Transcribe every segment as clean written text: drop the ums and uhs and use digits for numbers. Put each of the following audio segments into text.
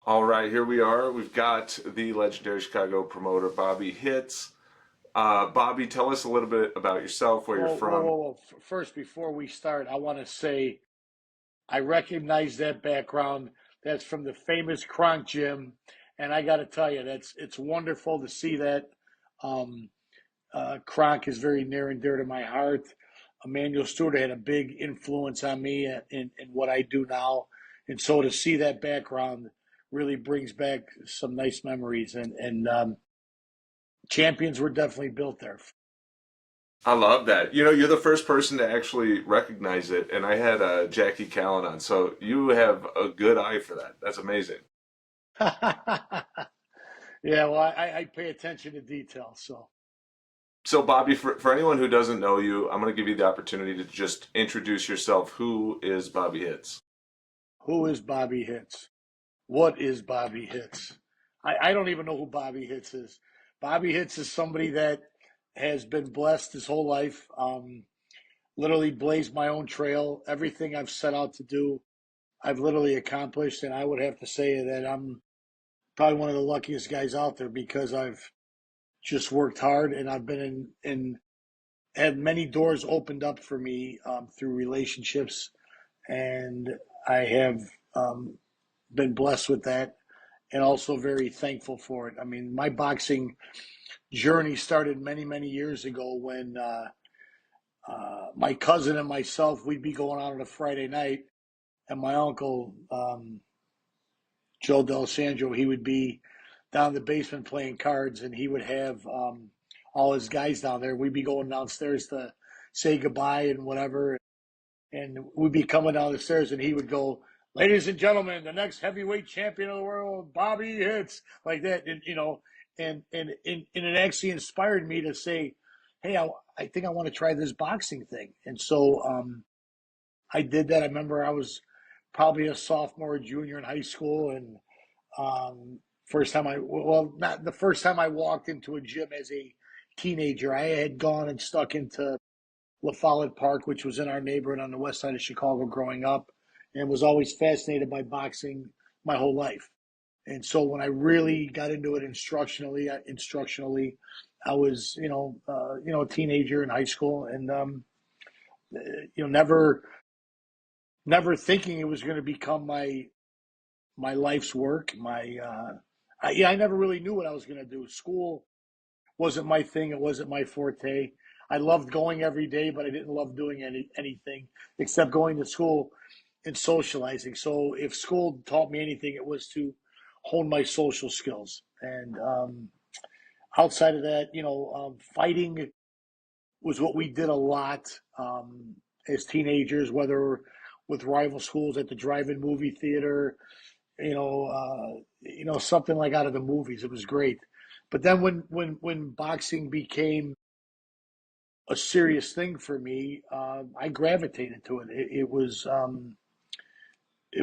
All right, here we are. We've got the legendary Chicago promoter, Bobby Hitz. Bobby, tell us a little bit about yourself, where you're Whoa, whoa, from. whoa, whoa. First, before we start, I want to say I recognize that background. That's from the famous Kronk Gym, and I got to tell you, it's wonderful to see that. Um, Kronk is very near and dear to my heart. Emmanuel Stewart had a big influence on me in what I do now, and so to see that background really brings back some nice memories. And champions were definitely built there. I love that. You know, you're the first person to actually recognize it, and I had Jackie Callan on, so you have a good eye for that. That's amazing. Yeah, well, I pay attention to detail. So, So, Bobby, for anyone who doesn't know you, I'm going to give you the opportunity to just introduce yourself. Who is Bobby Hitz? who is Bobby Hitz? What is Bobby Hitz? I don't even know who Bobby Hitz is. Bobby Hitz is somebody that has been blessed his whole life. Literally blazed my own trail. Everything I've set out to do, I've literally accomplished. And I would have to say that I'm probably one of the luckiest guys out there because I've just worked hard and I've been in had many doors opened up for me through relationships, and I have um, been blessed with that, and also very thankful for it. I mean, my boxing journey started many, many years ago when my cousin and myself we'd be going out on a Friday night, and my uncle Joe D'Alessandro he would be down in the basement playing cards, and he would have all his guys down there. We'd be going downstairs to say goodbye and whatever, and we'd be coming down the stairs, and he would go, "Ladies and gentlemen, the next heavyweight champion of the world, Bobby Hitz," like that, and and it actually inspired me to say, "Hey, I think I want to try this boxing thing," and so I did that. I remember I was probably a sophomore, or junior in high school, and first time well, not the first time I walked into a gym as a teenager. I had gone and stuck into La Follette Park, which was in our neighborhood on the west side of Chicago growing up, and was always fascinated by boxing my whole life. And so when I really got into it instructionally, I was a teenager in high school, and never thinking it was going to become my life's work. I never really knew what I was going to do. School wasn't my thing. It wasn't my forte. I loved going every day, but I didn't love doing anything except going to school and socializing. So if school taught me anything, it was to hone my social skills. And outside of that, fighting was what we did a lot as teenagers, whether with rival schools at the drive-in movie theater, something like out of the movies. It was great. But then when boxing became a serious thing for me, I gravitated to it. It was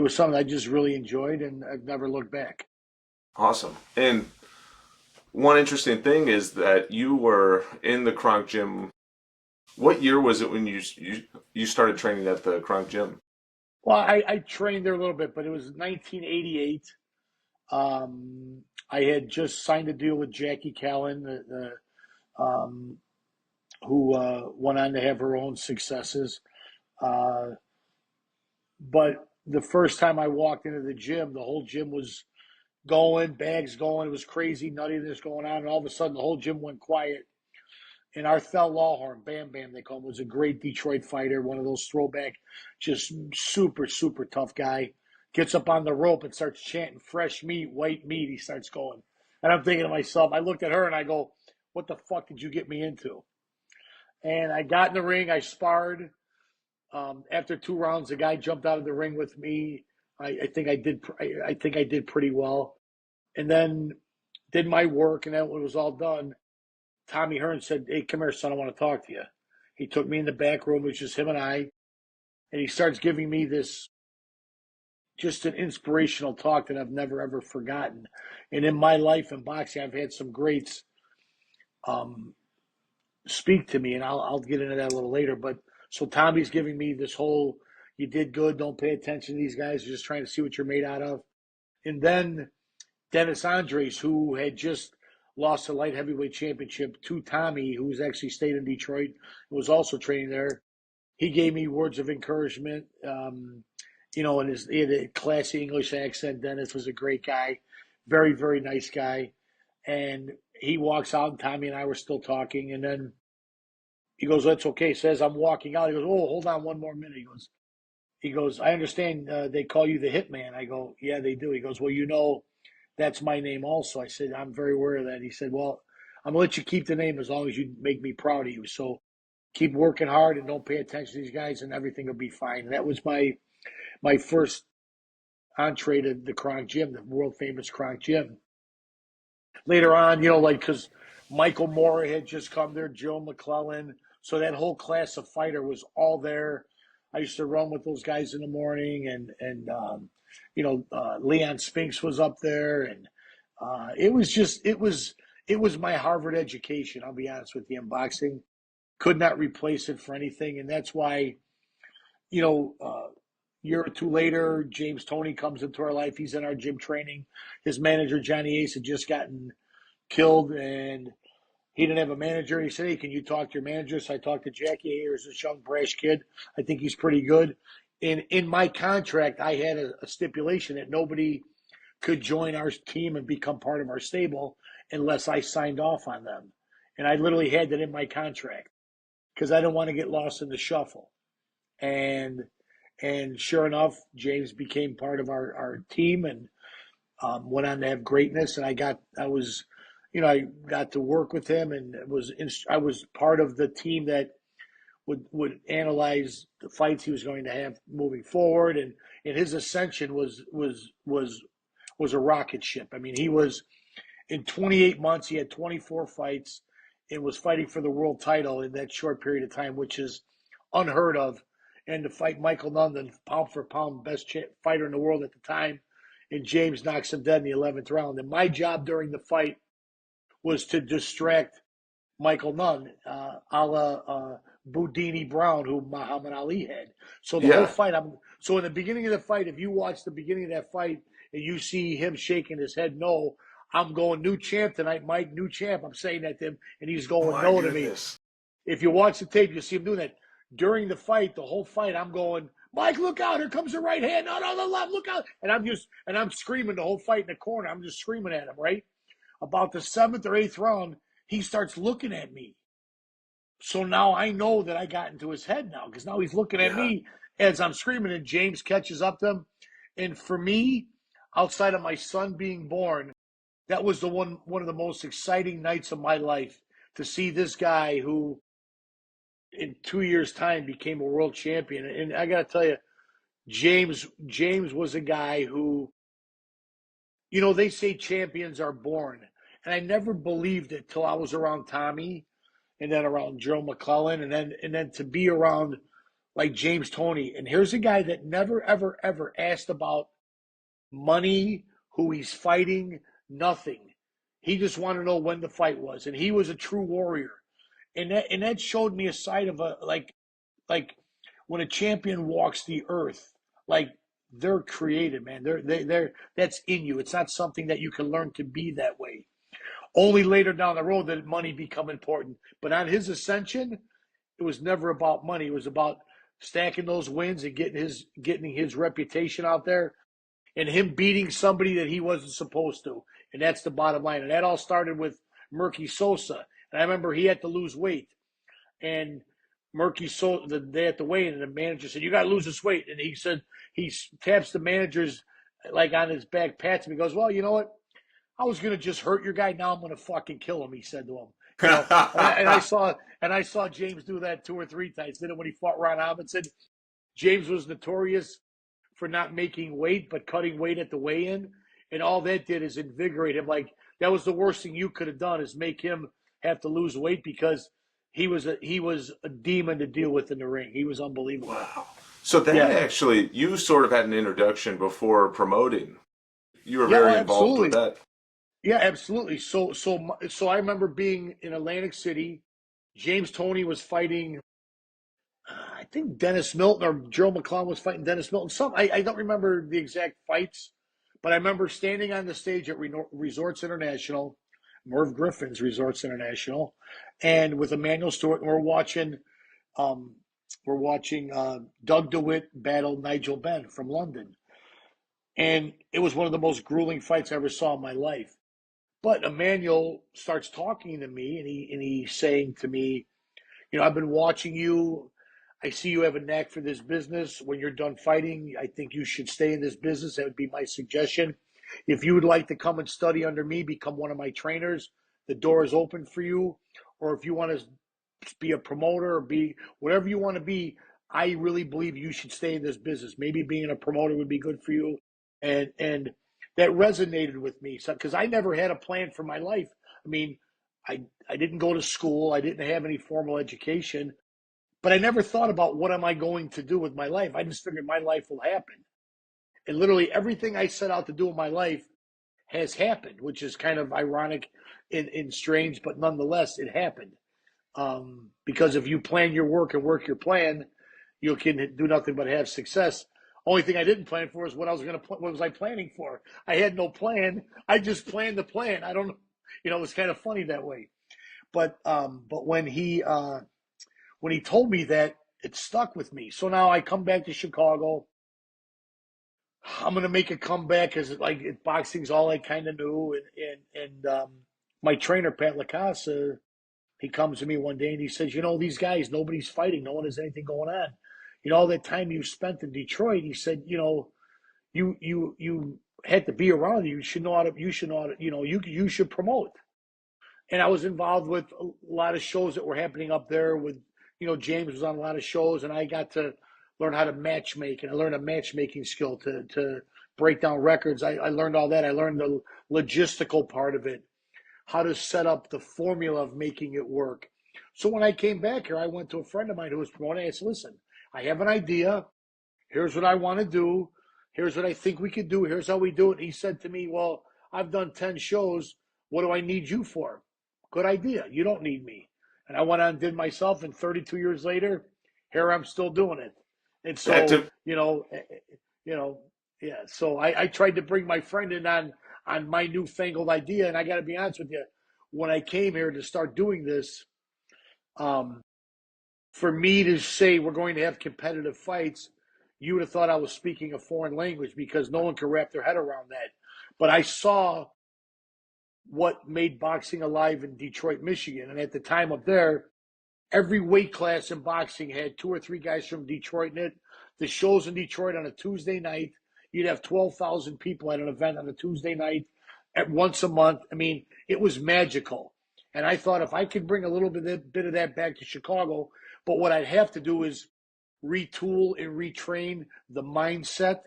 something I just really enjoyed, and I've never looked back. Awesome. And one interesting thing is that you were in the Kronk Gym. What year was it when you started training at the Kronk Gym? Well, I trained there a little bit, but it was 1988. I had just signed a deal with Jackie Callan, um, who went on to have her own successes. Uh, but the first time I walked into the gym, the whole gym was going, bags going. It was crazy, nuttiness going on. And all of a sudden, the whole gym went quiet. And Arthel Lawhorn, Bam Bam, they call him, was a great Detroit fighter, one of those throwback, just super, super tough guy. Gets up on the rope and starts chanting fresh meat, white meat. He starts going. And I'm thinking to myself, I looked at her and I go, what the fuck did you get me into? And I got in the ring, I sparred. After 2 rounds, the guy jumped out of the ring with me. I think I did. I think I did pretty well, and then did my work. And then when it was all done, Tommy Hearn said, "Hey, come here, son. I want to talk to you." He took me in the back room, it was just him and I, and he starts giving me this just an inspirational talk that I've never ever forgotten. And in my life in boxing, I've had some greats um, speak to me, and I'll get into that a little later. But so Tommy's giving me this whole, "You did good. Don't pay attention to these guys. They're just trying to see what you're made out of." And then Dennis Andres, who had just lost the light heavyweight championship to Tommy, who was actually stayed in Detroit, and was also training there. He gave me words of encouragement. And he had a classy English accent. Dennis was a great guy, very, very nice guy. And he walks out, and Tommy and I were still talking. And then he goes, "That's okay." Says I'm walking out. He goes, "Oh, hold on one more minute." He goes, "I understand they call you the Hitman." I go, "Yeah, they do." He goes, "Well, that's my name also." I said, "I'm very aware of that." He said, "Well, I'm gonna let you keep the name as long as you make me proud of you. So keep working hard and don't pay attention to these guys, and everything will be fine." And that was my first entree to the Kronk Gym, the world famous Kronk Gym. Later on, because Michael Moore had just come there, Joe McClellan. So that whole class of fighter was all there. I used to run with those guys in the morning, and Leon Spinks was up there, and it was my Harvard education. I'll be honest with you, in boxing, could not replace it for anything, and that's why you know. Year or two later, James Toney comes into our life. He's in our gym training. His manager, Johnny Ace, had just gotten killed, and he didn't have a manager. He said, "Hey, can you talk to your manager?" So I talked to Jackie. "Hey, here's this young brash kid. I think he's pretty good." And in my contract, I had a stipulation that nobody could join our team and become part of our stable unless I signed off on them. And I literally had that in my contract because I didn't want to get lost in the shuffle. And and sure enough, James became part of our team and went on to have greatness. And I got to work with him, and I was part of the team that would analyze the fights he was going to have moving forward. And his ascension was a rocket ship. I mean, he was in 28 months, he had 24 fights and was fighting for the world title in that short period of time, which is unheard of. And to fight Michael Nunn, the pound for pound best fighter in the world at the time, and James knocks him dead in the 11th round. And my job during the fight was to distract Michael Nunn, a la Boudini Brown, who Muhammad Ali had. So the whole Yeah. fight, so in the beginning of the fight, if you watch the beginning of that fight and you see him shaking his head no, I'm going new champ tonight, Mike, new champ. I'm saying that to him, and he's going My no to me. goodness. If you watch the tape, you'll see him doing that. During the fight, the whole fight, I'm going, "Mike, look out, here comes the right hand. No, no, the left, look out." And I'm screaming the whole fight in the corner. I'm just screaming at him, right? About the 7th or 8th round, he starts looking at me. So now I know that I got into his head now because now he's looking at Yeah. me as I'm screaming, and James catches up to him. And for me, outside of my son being born, that was the one of the most exciting nights of my life to see this guy who in 2 years' time became a world champion. And I got to tell you, James was a guy who, they say champions are born, and I never believed it till I was around Tommy, and then around Joe McClellan, and then to be around like James Toney. And here's a guy that never ever ever asked about money, who he's fighting, nothing. He just wanted to know when the fight was, and he was a true warrior. And that showed me a side of a like when a champion walks the earth, like they're created, man. They're that's in you. It's not something that you can learn to be that way. Only later down the road did money become important. But on his ascension, it was never about money. It was about stacking those wins and getting his reputation out there, and him beating somebody that he wasn't supposed to. And that's the bottom line. And that all started with Murky Sosa. And I remember he had to lose weight. And Murky Sosa, the day at the weigh-in, and the manager said, "You got to lose this weight." And he said, he taps the manager's like on his back, pats him. He goes, "Well, you know what? I was gonna just hurt your guy. Now I'm gonna fucking kill him." He said to him, and I saw James do that 2 or 3 times. Did it when he fought Ron Robinson. James was notorious for not making weight, but cutting weight at the weigh-in, and all that did is invigorate him. Like that was the worst thing you could have done is make him have to lose weight because he was a demon to deal with in the ring. He was unbelievable. Wow. So that Yeah, actually, you sort of had an introduction before promoting. You were yeah, well, very involved with absolutely. that. Yeah, absolutely. So I remember being in Atlantic City. James Toney was fighting, I think Dennis Milton or Joe McClellan was fighting Dennis Milton. I don't remember the exact fights, But I remember standing on the stage at Resorts International, Merv Griffin's Resorts International, and with Emmanuel Stewart, and um, we're watching Doug DeWitt battle Nigel Benn from London, and it was one of the most grueling fights I ever saw in my life. But Emmanuel starts talking to me, and he's saying to me, I've been watching you. I see you have a knack for this business. When you're done fighting, I think you should stay in this business. That would be my suggestion. If you would like to come and study under me, become one of my trainers, the door is open for you. Or if you want to be a promoter or be whatever you want to be, I really believe you should stay in this business. Maybe being a promoter would be good for you. And that resonated with me. So because I never had a plan for my life. I mean, I didn't go to school. I didn't have any formal education. But I never thought about what am I going to do with my life. I just figured my life will happen. And literally everything I set out to do in my life has happened, which is kind of ironic and strange, but nonetheless, it happened. Because if you plan your work and work your plan, you can do nothing but have success. Only thing I didn't plan for is what I was going to. What was I planning for? I had no plan. I just planned the plan. I don't know. It was kind of funny that way. But when he told me that, it stuck with me. So now I come back to Chicago. I'm gonna make a comeback because boxing's all I kind of knew, and my trainer Pat Lacasa, he comes to me one day and he says, these guys, nobody's fighting, no one has anything going on. All that time you spent in Detroit, he said, you had to be around. You should know how to. You should know how to. You should promote. And I was involved with a lot of shows that were happening up there. James was on a lot of shows, and I got to learn how to matchmake, and I learned a matchmaking skill to break down records. I learned all that. I learned the logistical part of it, how to set up the formula of making it work. So when I came back here, I went to a friend of mine who was promoting. I said, listen, I have an idea. Here's what I want to do. Here's what I think we could do. Here's how we do it. And he said to me, well, I've done 10 shows. What do I need you for? Good idea. You don't need me. And I went on and did myself. And 32 years later, here I'm still doing it. And That so, to, yeah. So I tried to bring my friend in on my newfangled idea. And I got to be honest with you, when I came here to start doing this, um, for me to say we're going to have competitive fights, you would have thought I was speaking a foreign language because no one could wrap their head around that. But I saw what made boxing alive in Detroit, Michigan. And at the time up there, every weight class in boxing had two or three guys from Detroit in it. The shows in Detroit on a Tuesday night, you'd have 12,000 people at an event on a Tuesday night at once a month. I mean, it was magical. And I thought if I could bring a little bit of that back to Chicago, but what I'd have to do is retool and retrain the mindset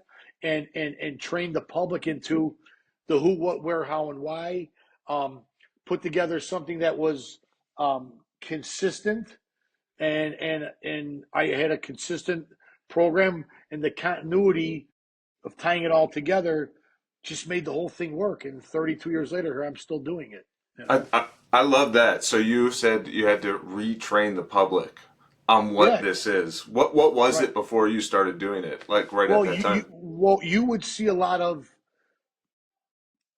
and train the public into the who, what, where, how, and why. Um, Put together something that was consistent, and I had a consistent program, and the continuity of tying it all together just made the whole thing work. And 32 years later, here I'm still doing it. You I, know? I I love that. So you said you had to retrain the public on what Yeah, this is. What was right. it before you started doing it? Like right at Well, that time. you would see a lot of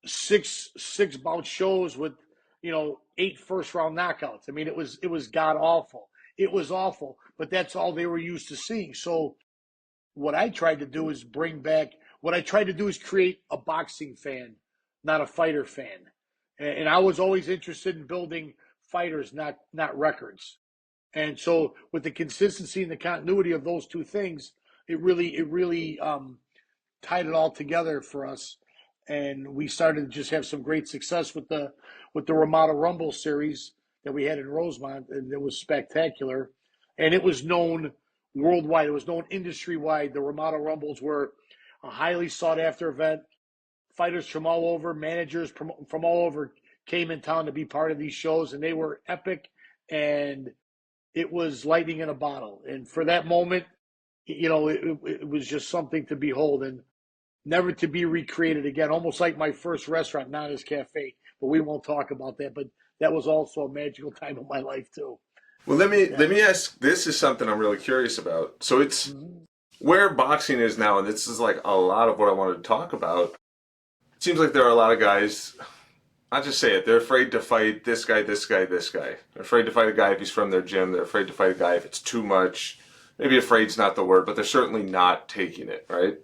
six bout shows with 8 first round knockouts. I mean, it was god awful. It was awful, but that's all they were used to seeing. So what I tried to do is create a boxing fan, not a fighter fan. And I was always interested in building fighters, not records. And so with the consistency and the continuity of those two things, it really tied it all together for us. And we started to just have some great success with the Ramada Rumble series that we had in Rosemont, and it was spectacular. And it was known worldwide. It was known industry wide. The Ramada Rumbles were a highly sought after event. Fighters from all over, managers from all over came in town to be part of these shows, and they were epic. And it was lightning in a bottle. And for that moment, it was just something to behold and never to be recreated again. Almost like my first restaurant, Nana's Cafe. But we won't talk about that. But that was also a magical time of my life too. Well, let Yeah. me ask. This is something I'm really curious about. So it's Mhm. where boxing is now, and this is like a lot of what I wanted to talk about. seems like there are a lot of guys. I'll just say it. They're afraid to fight this guy, this guy, this guy. They're afraid to fight a guy if he's from their gym. They're afraid to fight a guy if it's too much. Maybe afraid's not the word, but they're certainly not taking it, right?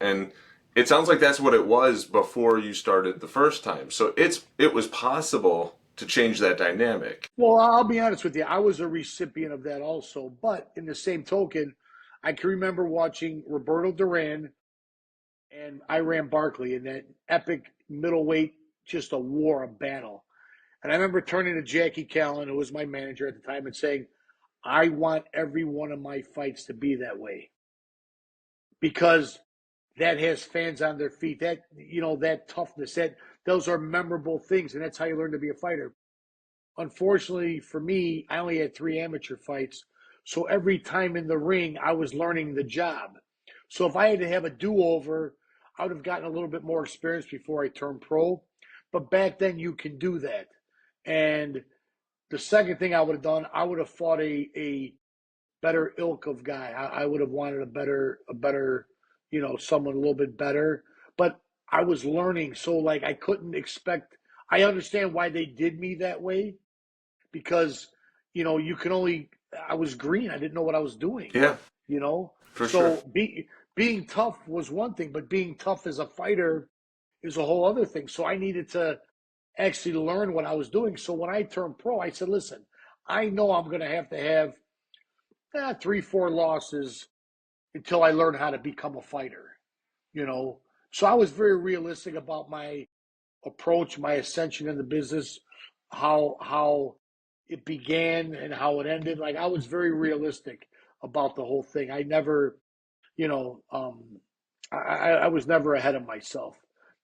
And it sounds like that's what it was before you started the first time. So it was possible to change that dynamic. Well, I'll be honest with you. I was a recipient of that also. But in the same token, I can remember watching Roberto Duran and Iran Barkley in that epic middleweight, just a war, a battle. And I remember turning to Jackie Callan, who was my manager at the time, and saying, I want every one of my fights to be that way because that has fans on their feet. That, that toughness, those are memorable things. And that's how you learn to be a fighter. Unfortunately for me, I only had 3 amateur fights. So every time in the ring, I was learning the job. So if I had to have a do-over, I would have gotten a little bit more experience before I turned pro. But back then, you can do that. And the second thing I would have done, I would have fought a better ilk of guy. I would have wanted a better, someone a little bit better. But I was learning, so like I couldn't expect. I understand why they did me that way because, you can only. I was green. I didn't know what I was doing. Yeah, You know, for sure. so being tough was one thing, but being tough as a fighter is a whole other thing. So I needed to actually learn what I was doing. So when I turned pro, I said, listen, I know I'm going to have 3, 4 losses until I learn how to become a fighter, you know? So I was very realistic about my approach, my ascension in the business, how it began and how it ended. Like I was very realistic about the whole thing. I never, you know, I was never ahead of myself.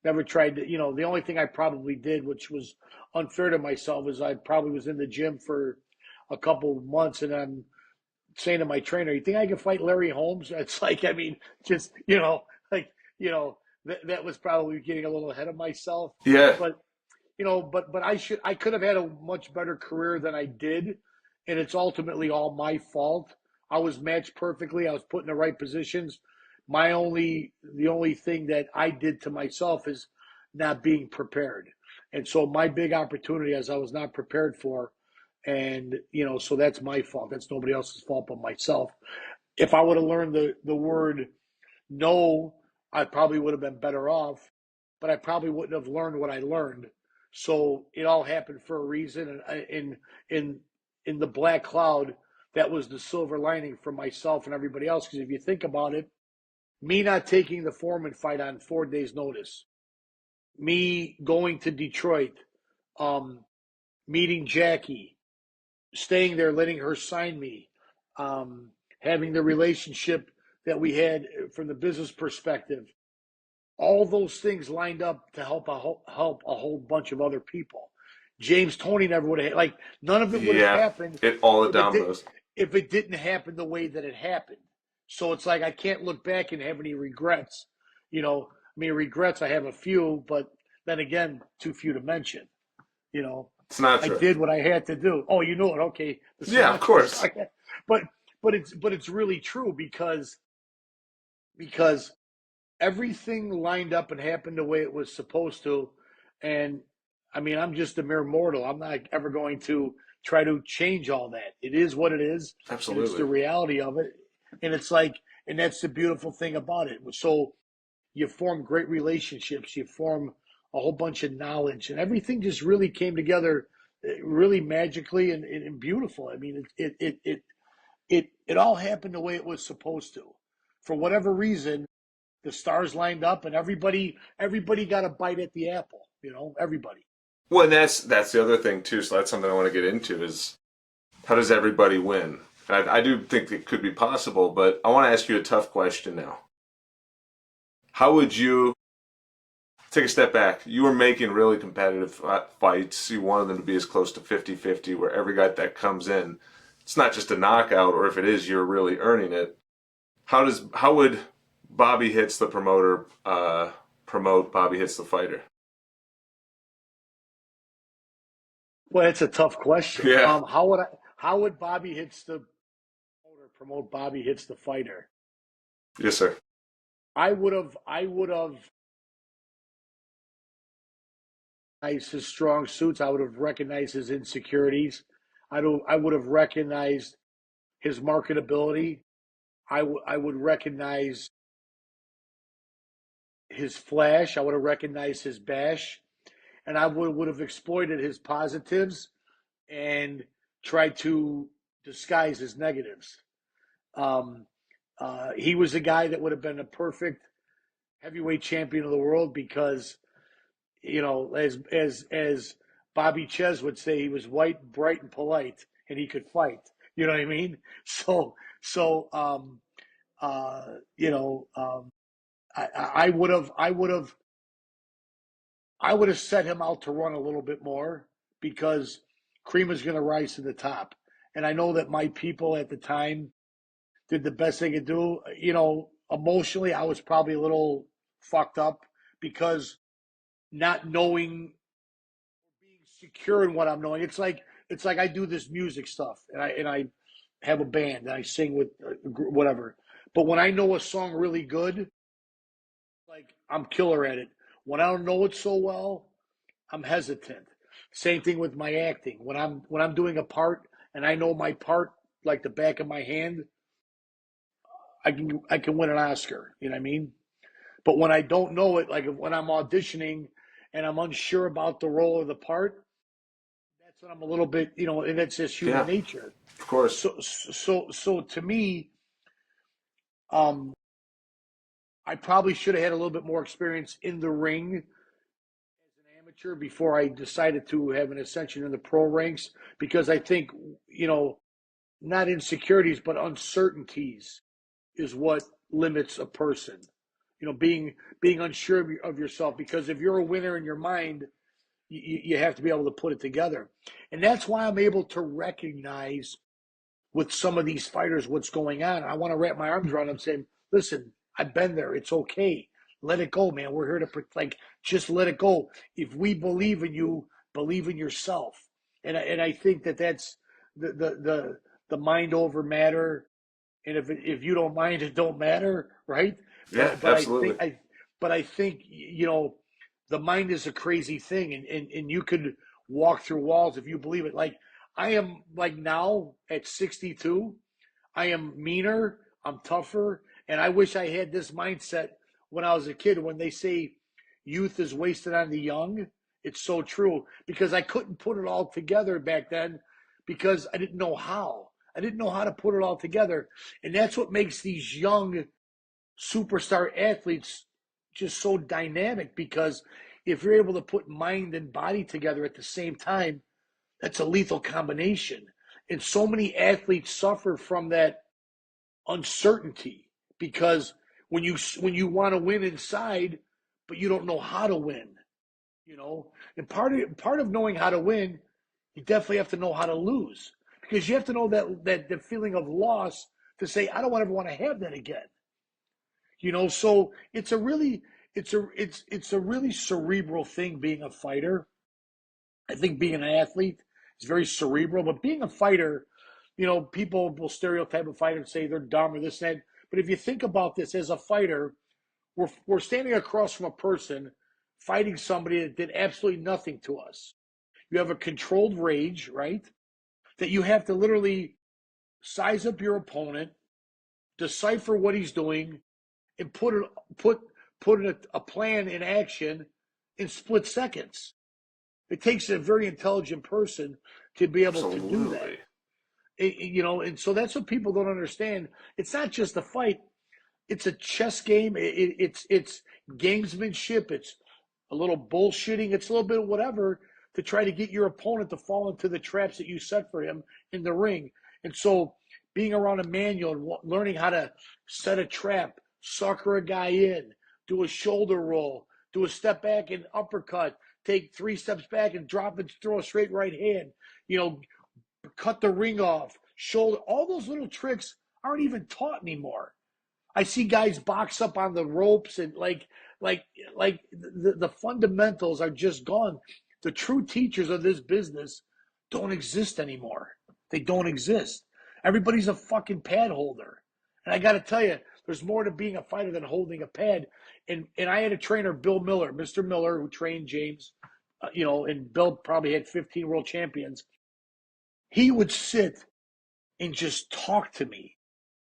Never tried to, the only thing I probably did, which was unfair to myself, is I probably was in the gym for a couple of months and I'm saying to my trainer, you think I can fight Larry Holmes? It's like, I mean, just, like, that was probably getting a little ahead of myself. Yeah, But but I could have had a much better career than I did, and it's ultimately all my fault. I was matched perfectly. I was put in the right positions. The only thing that I did to myself is not being prepared. And so my big opportunity as I was not prepared for, and so that's my fault. That's nobody else's fault but myself. If I would have learned the word no, I probably would have been better off, but I probably wouldn't have learned what I learned. So it all happened for a reason. And in the black cloud, that was the silver lining for myself and everybody else. Because if you think about it, me not taking the Foreman fight on 4 days' notice, me going to Detroit, um, meeting Jackie, staying there, letting her sign me, having the relationship that we had from the business perspective, all those things lined up to help a whole bunch of other people. James Toney never would have like none of it would have yeah. happened It all the if it did dominoes. if it didn't happen the way that it happened. So it's like I can't look back and have any regrets. I mean regrets I have a few, but then again, too few to mention. You know, It's not I true. did what I had to do. Oh, you know it. Okay, the Yeah, of cilantro course. sauce. But it's really true because everything lined up and happened the way it was supposed to. And I mean, I'm just a mere mortal. I'm not ever going to try to change all that. It is what it is, and it's the Absolutely. reality of it. And it's like, and that's the beautiful thing about it. So you form great relationships, you form a whole bunch of knowledge, and everything just really came together really magically and beautiful. I mean, it all happened the way it was supposed to. For whatever reason, the stars lined up and everybody got a bite at the apple, everybody. Well, and that's the other thing too. So that's something I want to get into is how does everybody win? And I do think it could be possible, but I want to ask you a tough question now. How would you take a step back? You were making really competitive fights. You wanted them to be as close to 50-50 where every guy that comes in, it's not just a knockout, or if it is, you're really earning it. How would Bobby Hitz the promoter promote Bobby Hitz the fighter? Well, it's a tough question. Yeah. How would Bobby Hits the promoter promote Bobby Hits the fighter? Yes, sir. I would have recognized his strong suits. I would have recognized his insecurities. I would have recognized his marketability. I would recognize his flash. I would have recognized his bash, and I would have exploited his positives and tried to disguise his negatives. Um, he was a guy that would have been a perfect heavyweight champion of the world because, as Bobby Ches would say, he was white, bright, and polite, and he could fight. You know what I mean? So, so you know, I would have set him out to run a little bit more because cream is going to rise to the top. And I know that my people at the time did the best they could do. Emotionally, I was probably a little fucked up because not knowing, being secure in what I'm knowing. It's like I do this music stuff and I have a band and I sing with whatever. But when I know a song really good, like I'm killer at it. When I don't know it so well, I'm hesitant. Same thing with my acting. When I'm doing a part and I know my part like the back of my hand, I can win an Oscar. You know what I mean? But when I don't know it, like when I'm auditioning and I'm unsure about the role or the part, that's when I'm a little bit, and that's just human Yeah, nature. of course. So to me, um, I probably should have had a little bit more experience in the ring as an amateur before I decided to have an ascension in the pro ranks because I think, not insecurities, but uncertainties is what limits a person. Being unsure of yourself because if you're a winner in your mind, you have to be able to put it together. And that's why I'm able to recognize with some of these fighters what's going on. I want to wrap my arms around them saying, listen, I've been there. It's okay. Let it go, man. We're here to just let it go. If we believe in you, believe in yourself. And I think that's the mind over matter. And if you don't mind, it don't matter, right? Yeah, But absolutely. I think the mind is a crazy thing, and you could walk through walls if you believe it. Like I am, like now at 62, I am meaner, I'm tougher, and I wish I had this mindset when I was a kid. When they say youth is wasted on the young, it's so true because I couldn't put it all together back then because I didn't know how. I didn't know how to put it all together. And that's what makes these young superstar athletes just so dynamic because if you're able to put mind and body together at the same time, that's a lethal combination. And so many athletes suffer from that uncertainty because when you want to win inside, but you don't know how to win, And part of knowing how to win, you definitely have to know how to lose because you have to know that the feeling of loss to say I don't ever want to have that again. So it's a really cerebral thing being a fighter. I think being an athlete is very cerebral, but being a fighter, people will stereotype a fighter and say they're dumb or this and that. But if you think about this as a fighter, we're standing across from a person fighting somebody that did absolutely nothing to us. You have a controlled rage, right? That you have to literally size up your opponent, decipher what he's doing, and put put a plan in action in split seconds. It takes a very intelligent person to be able to do that. Absolutely. And so that's what people don't understand. It's not just a fight; it's a chess game. It's gamesmanship. It's a little bullshitting. It's a little bit of whatever to try to get your opponent to fall into the traps that you set for him in the ring. And so, being around a manual and learning how to set a trap, sucker a guy in, do a shoulder roll, do a step back and uppercut, take 3 steps back and drop and throw a straight right hand, you know, cut the ring off, shoulder, all those little tricks aren't even taught anymore. I see guys box up on the ropes and like the fundamentals are just gone. The true teachers of this business don't exist anymore. They don't exist. Everybody's a fucking pad holder. And I got to tell you, there's more to being a fighter than holding a pad. And I had a trainer, Bill Miller, Mr. Miller, who trained James, and Bill probably had 15 world champions. He would sit and just talk to me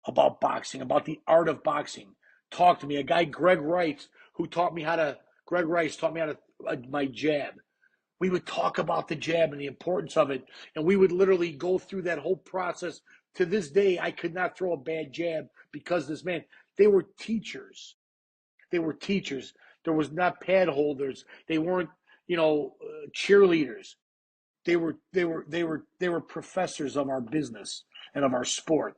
about boxing, about the art of boxing. Talk to me. A guy, Greg Rice taught me how to, my jab. We would talk about the jab and the importance of it. And we would literally go through that whole process. To this day, I could not throw a bad jab because this man, they were teachers. They were teachers. There was not pad holders. They weren't, cheerleaders. They were professors of our business and of our sport.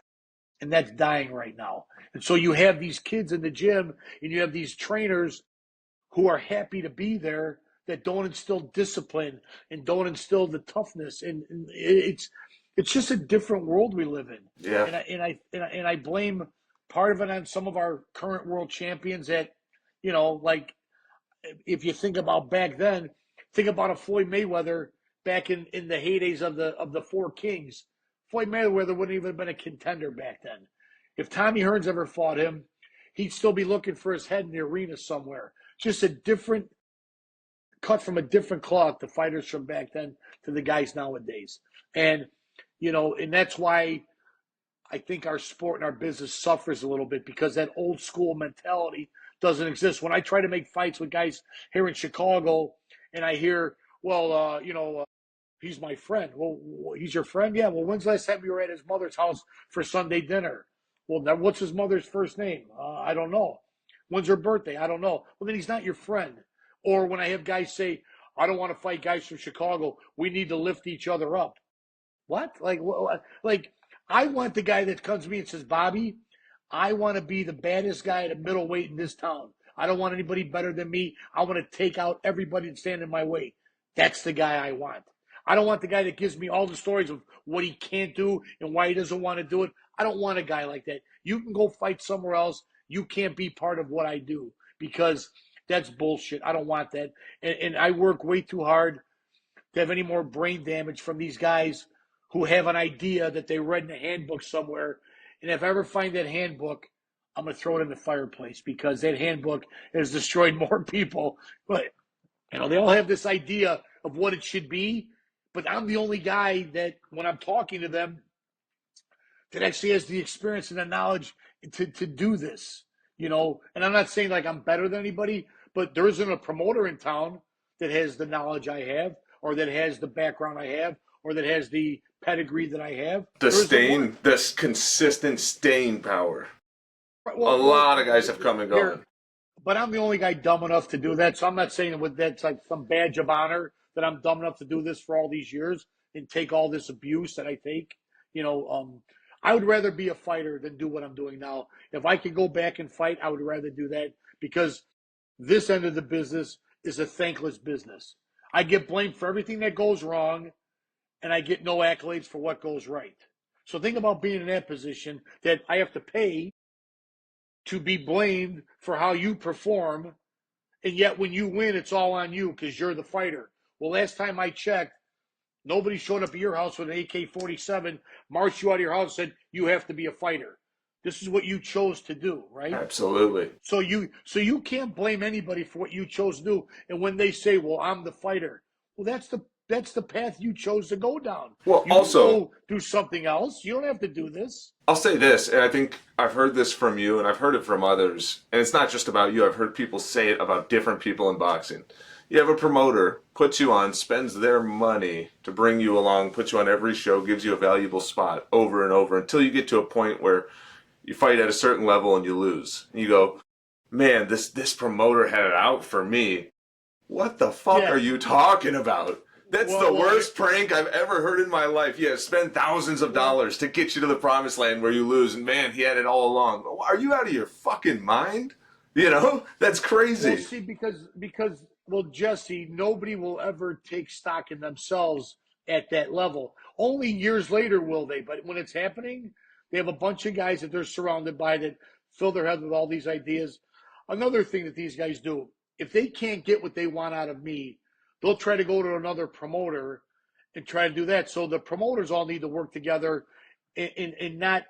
And that's dying right now. And so you have these kids in the gym and you have these trainers who are happy to be there that don't instill discipline and don't instill the toughness. And it's just a different world we live in. Yeah. And I blame part of it on some of our current world champions that, like if you think about back then, think about a Floyd Mayweather back in the heydays of the four kings. Floyd Mayweather wouldn't even have been a contender back then. If Tommy Hearns ever fought him, he'd still be looking for his head in the arena somewhere. Just a different cut from a different cloth, the fighters from back then to the guys nowadays. And, and that's why I think our sport and our business suffers a little bit because that old school mentality doesn't exist. When I try to make fights with guys here in Chicago and I hear, well, he's my friend. Well, he's your friend? Yeah. Well, when's the last time you were at his mother's house for Sunday dinner? Well, now what's his mother's first name? I don't know. When's her birthday? I don't know. Well, then he's not your friend. Or when I have guys say, I don't want to fight guys from Chicago. We need to lift each other up. What? Like I want the guy that comes to me and says, Bobby, I want to be the baddest guy at a middleweight in this town. I don't want anybody better than me. I want to take out everybody that's standing in my way. That's the guy I want. I don't want the guy that gives me all the stories of what he can't do and why he doesn't want to do it. I don't want a guy like that. You can go fight somewhere else. You can't be part of what I do because that's bullshit. I don't want that. And I work way too hard to have any more brain damage from these guys who have an idea that they read in a handbook somewhere. And if I ever find that handbook, I'm going to throw it in the fireplace because that handbook has destroyed more people. But, they all have this idea of what it should be. But I'm the only guy that, when I'm talking to them, that actually has the experience and the knowledge to do this, And I'm not saying like I'm better than anybody, but there isn't a promoter in town that has the knowledge I have, or that has the background I have, or that has the pedigree that I have. This consistent staying power. Well, a lot of guys have come and gone. But I'm the only guy dumb enough to do that. So I'm not saying that's like some badge of honor that I'm dumb enough to do this for all these years and take all this abuse that I take. I would rather be a fighter than do what I'm doing now. If I could go back and fight, I would rather do that because this end of the business is a thankless business. I get blamed for everything that goes wrong, and I get no accolades for what goes right. So think about being in that position that I have to pay to be blamed for how you perform, and yet when you win, it's all on you because you're the fighter. Well, last time I checked, nobody showed up at your house with an AK-47, marched you out of your house, and said you have to be a fighter. This is what you chose to do, right? Absolutely. So you can't blame anybody for what you chose to do. And when they say, "Well, I'm the fighter," well, that's the path you chose to go down. Well, you also can go do something else. You don't have to do this. I'll say this, and I think I've heard this from you, and I've heard it from others, and it's not just about you. I've heard people say it about different people in boxing. You have a promoter, puts you on, spends their money to bring you along, puts you on every show, gives you a valuable spot over and over until you get to a point where you fight at a certain level and you lose. And you go, man, this promoter had it out for me. What the fuck are you talking about? That's the worst prank I've ever heard in my life. Yeah, spend thousands of dollars to get you to the promised land where you lose, and man, he had it all along. Are you out of your fucking mind? That's crazy. Well, see, because Jesse, nobody will ever take stock in themselves at that level. Only years later will they. But when it's happening, they have a bunch of guys that they're surrounded by that fill their head with all these ideas. Another thing that these guys do, if they can't get what they want out of me, they'll try to go to another promoter and try to do that. So the promoters all need to work together and not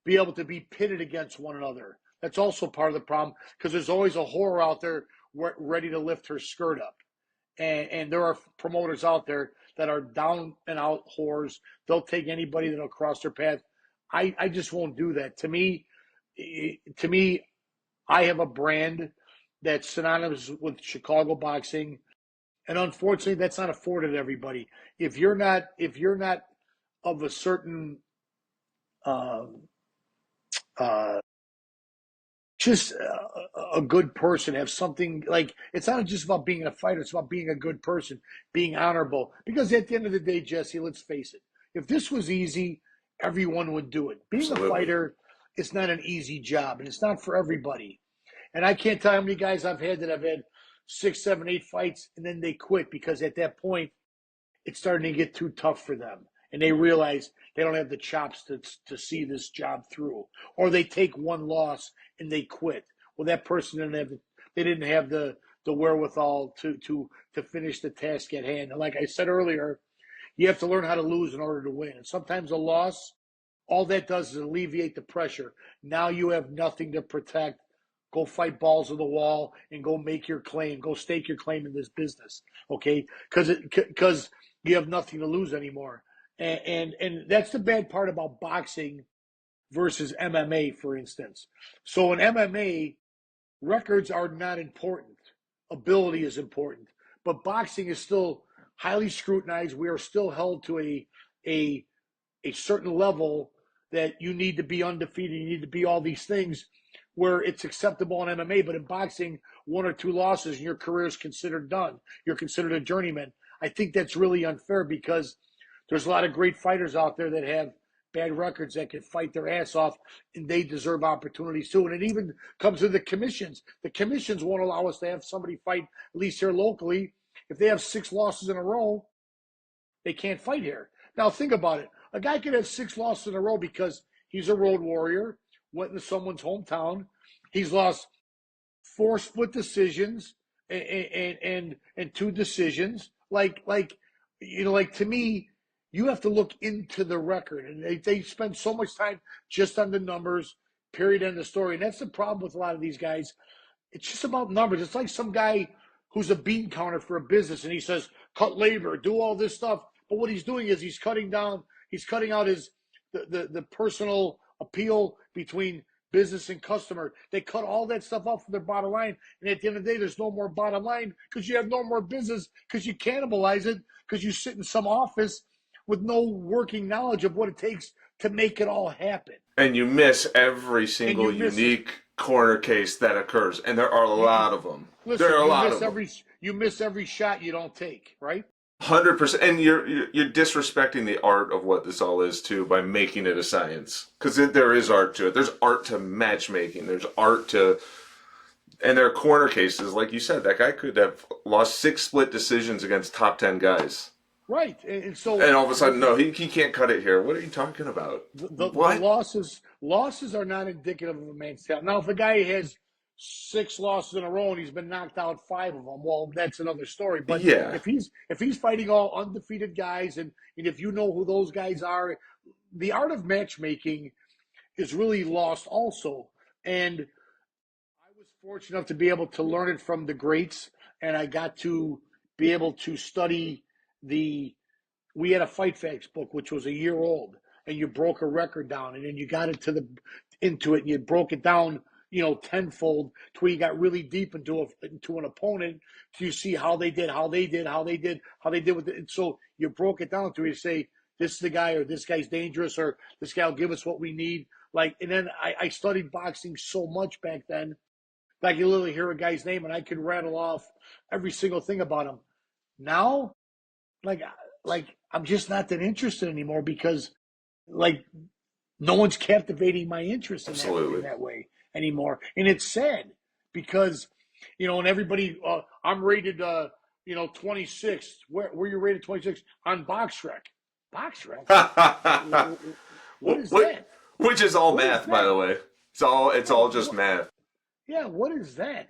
be able to be pitted against one another. That's also part of the problem because there's always a whore out there ready to lift her skirt up. and there are promoters out there that are down and out whores. They'll take anybody that'll cross their path. I just won't do that. To me, I have a brand that's synonymous with Chicago boxing, and unfortunately, that's not afforded to everybody. If you're not of a certain uh, uh, just a good person, have something like it's not just about being a fighter, it's about being a good person, being honorable. Because at the end of the day, Jesse, let's face it, if this was easy, everyone would do it. Being a Absolutely. fighter is not an easy job, and it's not for everybody. And I can't tell how many guys I've had that have had 6, 7, 8 fights, and then they quit because at that point it's starting to get too tough for them. And they realize they don't have the chops to see this job through. Or they take one loss and they quit. Well, that person didn't have the wherewithal to finish the task at hand. And like I said earlier, you have to learn how to lose in order to win. And sometimes a loss, all that does is alleviate the pressure. Now you have nothing to protect. Go fight balls of the wall and go make your claim. Go stake your claim in this business, okay? Because you have nothing to lose anymore. And that's the bad part about boxing versus MMA, for instance. So in MMA, records are not important. Ability is important. But boxing is still highly scrutinized. We are still held to a a certain level that you need to be undefeated, you need to be all these things where it's acceptable in MMA, but in boxing, 1 or 2 losses and your career is considered done. You're considered a journeyman. I think that's really unfair because there's a lot of great fighters out there that have bad records that can fight their ass off and they deserve opportunities too. And it even comes to the commissions. The commissions won't allow us to have somebody fight, at least here locally. If they have 6 losses in a row, they can't fight here. Now think about it. A guy could have 6 losses in a row because he's a road warrior, went into someone's hometown. He's lost 4 split decisions and 2 decisions. Like to me, you have to look into the record, and they spend so much time just on the numbers. Period. End of story. And that's the problem with a lot of these guys. It's just about numbers. It's like some guy who's a bean counter for a business and he says, cut labor, do all this stuff. But what he's doing is he's cutting out the personal appeal between business and customer. They cut all that stuff off from their bottom line. And at the end of the day, there's no more bottom line because you have no more business because you cannibalize it because you sit in some office with no working knowledge of what it takes to make it all happen. And you miss every And single you miss it. unique corner case that occurs, and there are a You, lot of them. There listen, are a lot of them. you miss every shot you don't take, right? 100%, and you're disrespecting the art of what this all is too by making it a science, because there is art to it. There's art to matchmaking. There's art to, and there are corner cases, like you said. That guy could have lost 6 split decisions against top 10 guys, Right. And so and all of a sudden, no, he can't cut it here. What are you talking about? the What? losses are not indicative of a man's talent. Now, if a guy has 6 losses in a row and he's been knocked out 5 of them, well, that's another story. But Yeah, if he's fighting all undefeated guys, and if you know who those guys are, the art of matchmaking is really lost also. And I was fortunate enough to be able to learn it from the greats, and I got to be able to study the we had a Fight Facts book which was a year old, and you broke a record down, and then you got into it and you broke it down, tenfold to where you got really deep into an opponent to see how they did with it. And so you broke it down to where you say this is the guy, or this guy's dangerous, or this guy will give us what we need. And then I studied boxing so much back then that I could literally hear a guy's name and I could rattle off every single thing about him. Now, like I'm just not that interested anymore because like no one's captivating my interest in absolutely. that way anymore, and it's sad because and everybody I'm rated 26. Where you rated 26 on BoxRec? BoxRec? What is what? that? Which is all What is math, by that? the way. It's Yeah, all just math. yeah, what is that?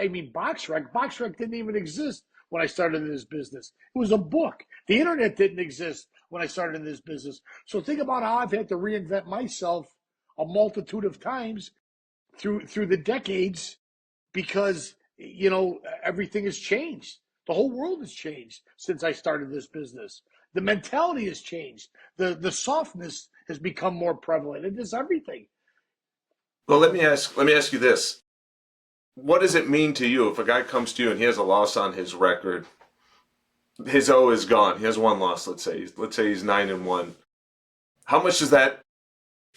I mean, BoxRec. BoxRec didn't even exist when I started in this business. It was a book. The internet didn't exist when I started in this business. So think about how I've had to reinvent myself a multitude of times through the decades because everything has changed. The whole world has changed since I started this business. The mentality has changed. The softness has become more prevalent. It is everything. Well, let me ask you this. What does it mean to you if a guy comes to you and he has a loss on his record? His O is gone. He has one loss, let's say. Let's say he's 9-1. How much does that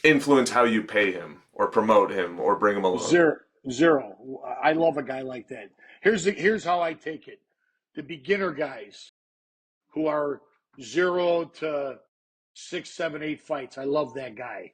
influence how you pay him or promote him or bring him along? Zero, zero. I love a guy like that. Here's how I take it. The beginner guys who are 0 to 6, 7, 8 fights. I love that guy.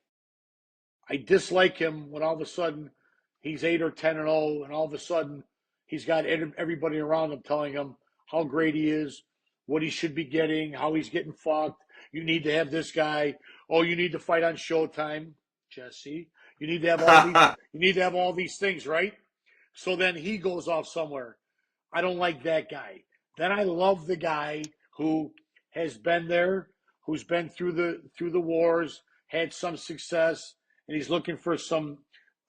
I dislike him when all of a sudden he's 8 or 10-0, and all of a sudden he's got everybody around him telling him how great he is, what he should be getting, how he's getting fucked. You need to have this guy. Oh, you need to fight on Showtime, Jesse. You need to have all these. You need to have all these things, right? So then he goes off somewhere. I don't like that guy. Then I love the guy who has been there, who's been through the wars, had some success, and he's looking for some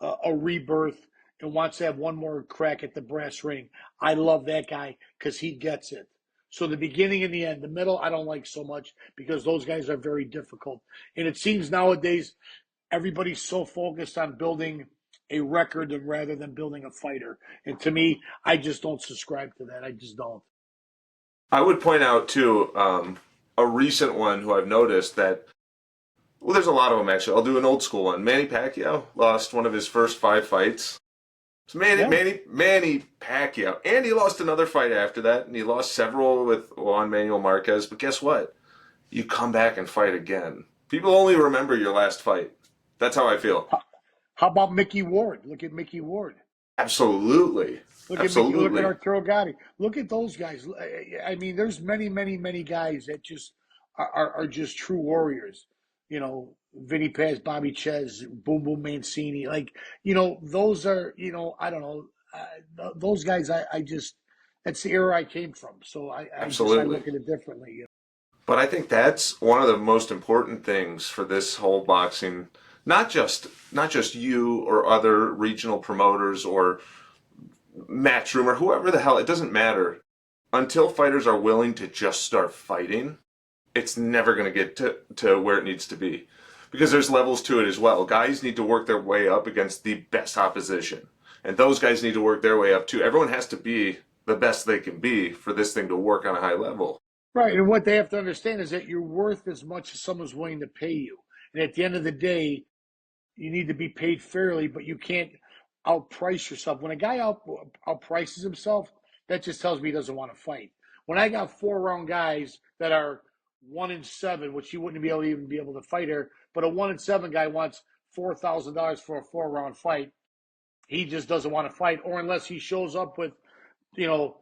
a rebirth and wants to have one more crack at the brass ring. I love that guy because he gets it. So the beginning and the end, the middle, I don't like so much because those guys are very difficult. And it seems nowadays everybody's so focused on building a record rather than building a fighter. And to me, I just don't subscribe to that. I just don't. I would point out, too, a recent one who I've noticed that, well, there's a lot of them, actually. I'll do an old school one. Manny Pacquiao lost one of his first 5 fights. It's Manny Pacquiao. And he lost another fight after that, and he lost several with Juan Manuel Marquez. But guess what? You come back and fight again. People only remember your last fight. That's how I feel. How about Mickey Ward? Look at Mickey Ward. Absolutely. Look at Mickey, look Absolutely. at Arturo Gatti. Look at those guys. I mean, there's many guys that just are just true warriors. You know, Vinny Paz, Bobby Ches, Boom Boom Mancini. Like, those are, I don't know. Those guys, I just, that's the era I came from. So I Absolutely. look at it differently. But I think that's one of the most important things for this whole boxing. Not just you or other regional promoters or Matchroom or whoever the hell. It doesn't matter. Until fighters are willing to just start fighting, it's never going to get to where it needs to be. Because there's levels to it as well. Guys need to work their way up against the best opposition. And those guys need to work their way up too. Everyone has to be the best they can be for this thing to work on a high level. Right. And what they have to understand is that you're worth as much as someone's willing to pay you. And at the end of the day, you need to be paid fairly, but you can't outprice yourself. When a guy outprices himself, that just tells me he doesn't want to fight. When I got 4 round guys that are 1-7, which you wouldn't be able to even be able to fight her, but a 1-7 guy wants $4,000 for a 4 round fight, he just doesn't want to fight, or unless he shows up with, you know,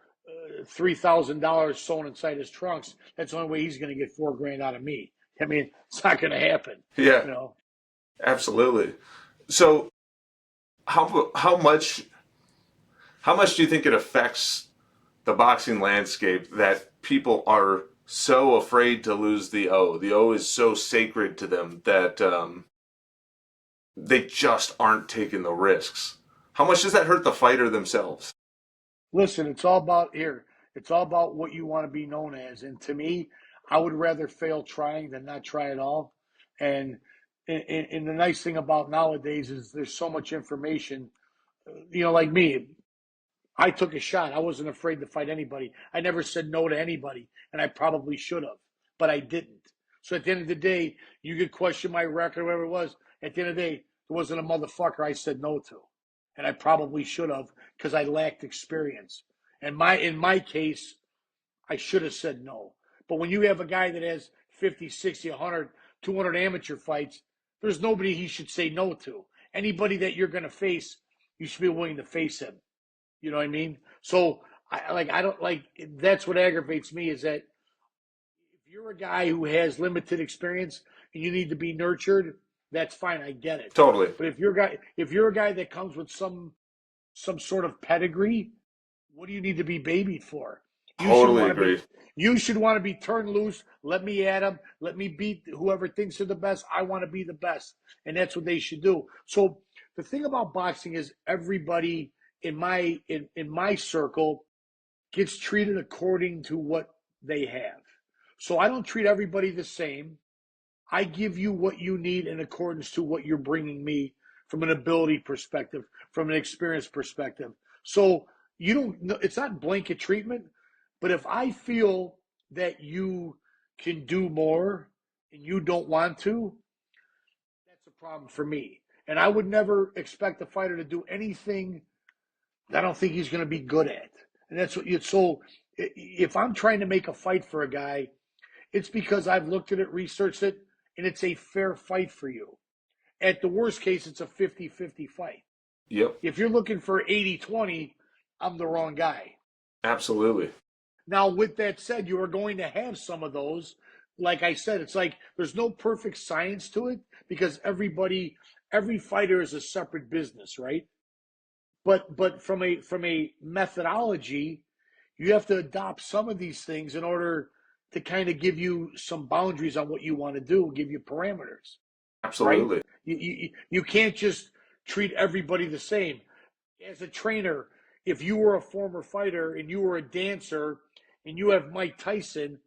$3,000 sewn inside his trunks, that's the only way he's going to get $4 grand out of me. I mean, it's not going to happen. Yeah, You know, absolutely. So how much do you think it affects the boxing landscape that people are so afraid to lose the O? The O is so sacred to them that they just aren't taking the risks. How much does that hurt the fighter themselves? listen, it's all about here. It's all about what you want to be known as. And to me, I would rather fail trying than not try at all. And and the nice thing about nowadays is there's so much information. Like me, I took a shot. I wasn't afraid to fight anybody. I never said no to anybody, and I probably should have, but I didn't. So at the end of the day, you could question my record, whatever it was. At the end of the day, there wasn't a motherfucker I said no to, and I probably should have because I lacked experience. And in my case, I should have said no. But when you have a guy that has 50, 60, 100, 200 amateur fights, there's nobody he should say no to. Anybody that you're going to face, you should be willing to face him. You know what I mean? So I don't like that's what aggravates me is that if you're a guy who has limited experience and you need to be nurtured, that's fine. I get it. Totally. But if you're a guy that comes with some sort of pedigree, what do you need to be babied for? You should Totally want to be agree. you should want to be turned loose. Let me at him. Let me beat whoever thinks they're the best. I want to be the best, and that's what they should do. So the thing about boxing is everybody in my circle gets treated according to what they have. So I don't treat everybody the same. I give you what you need in accordance to what you're bringing me from an ability perspective, from an experience perspective. So you don't, it's not blanket treatment, but if I feel that you can do more and you don't want to, that's a problem for me. And I would never expect a fighter to do anything that I don't think he's going to be good at. And that's what you, so if I'm trying to make a fight for a guy, it's because I've looked at it, researched it, and it's a fair fight for you. At the worst case, it's a 50-50 fight. Yep. If you're looking for 80-20, I'm the wrong guy. Absolutely. Now, with that said, you are going to have some of those. Like I said, it's like there's no perfect science to it because every fighter is a separate business, right? But from a methodology, you have to adopt some of these things in order to kind of give you some boundaries on what you want to do, give you parameters, right? Absolutely. You can't just treat everybody the same. As a trainer, if you were a former fighter and you were a dancer and you have Mike Tyson,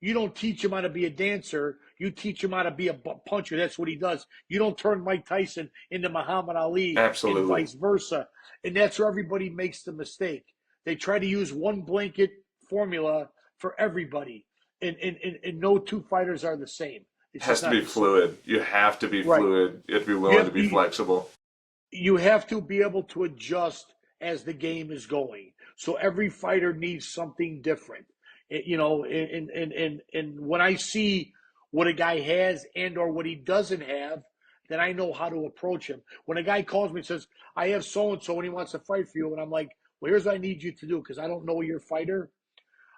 you don't teach him how to be a dancer. You teach him how to be a puncher. That's what he does. You don't turn Mike Tyson into Muhammad Ali and Absolutely. vice versa. And that's where everybody makes the mistake. They try to use one blanket formula for everybody. And no two fighters are the same. It It's has just to not be the same. fluid. You have to be Right. fluid. You have to be You willing to have be flexible. you have to be able to adjust as the game is going. So every fighter needs something different. And when I see what a guy has and or what he doesn't have, then I know how to approach him. When a guy calls me and says, I have so and so and he wants to fight for you, and I'm like, well, here's what I need you to do because I don't know your fighter.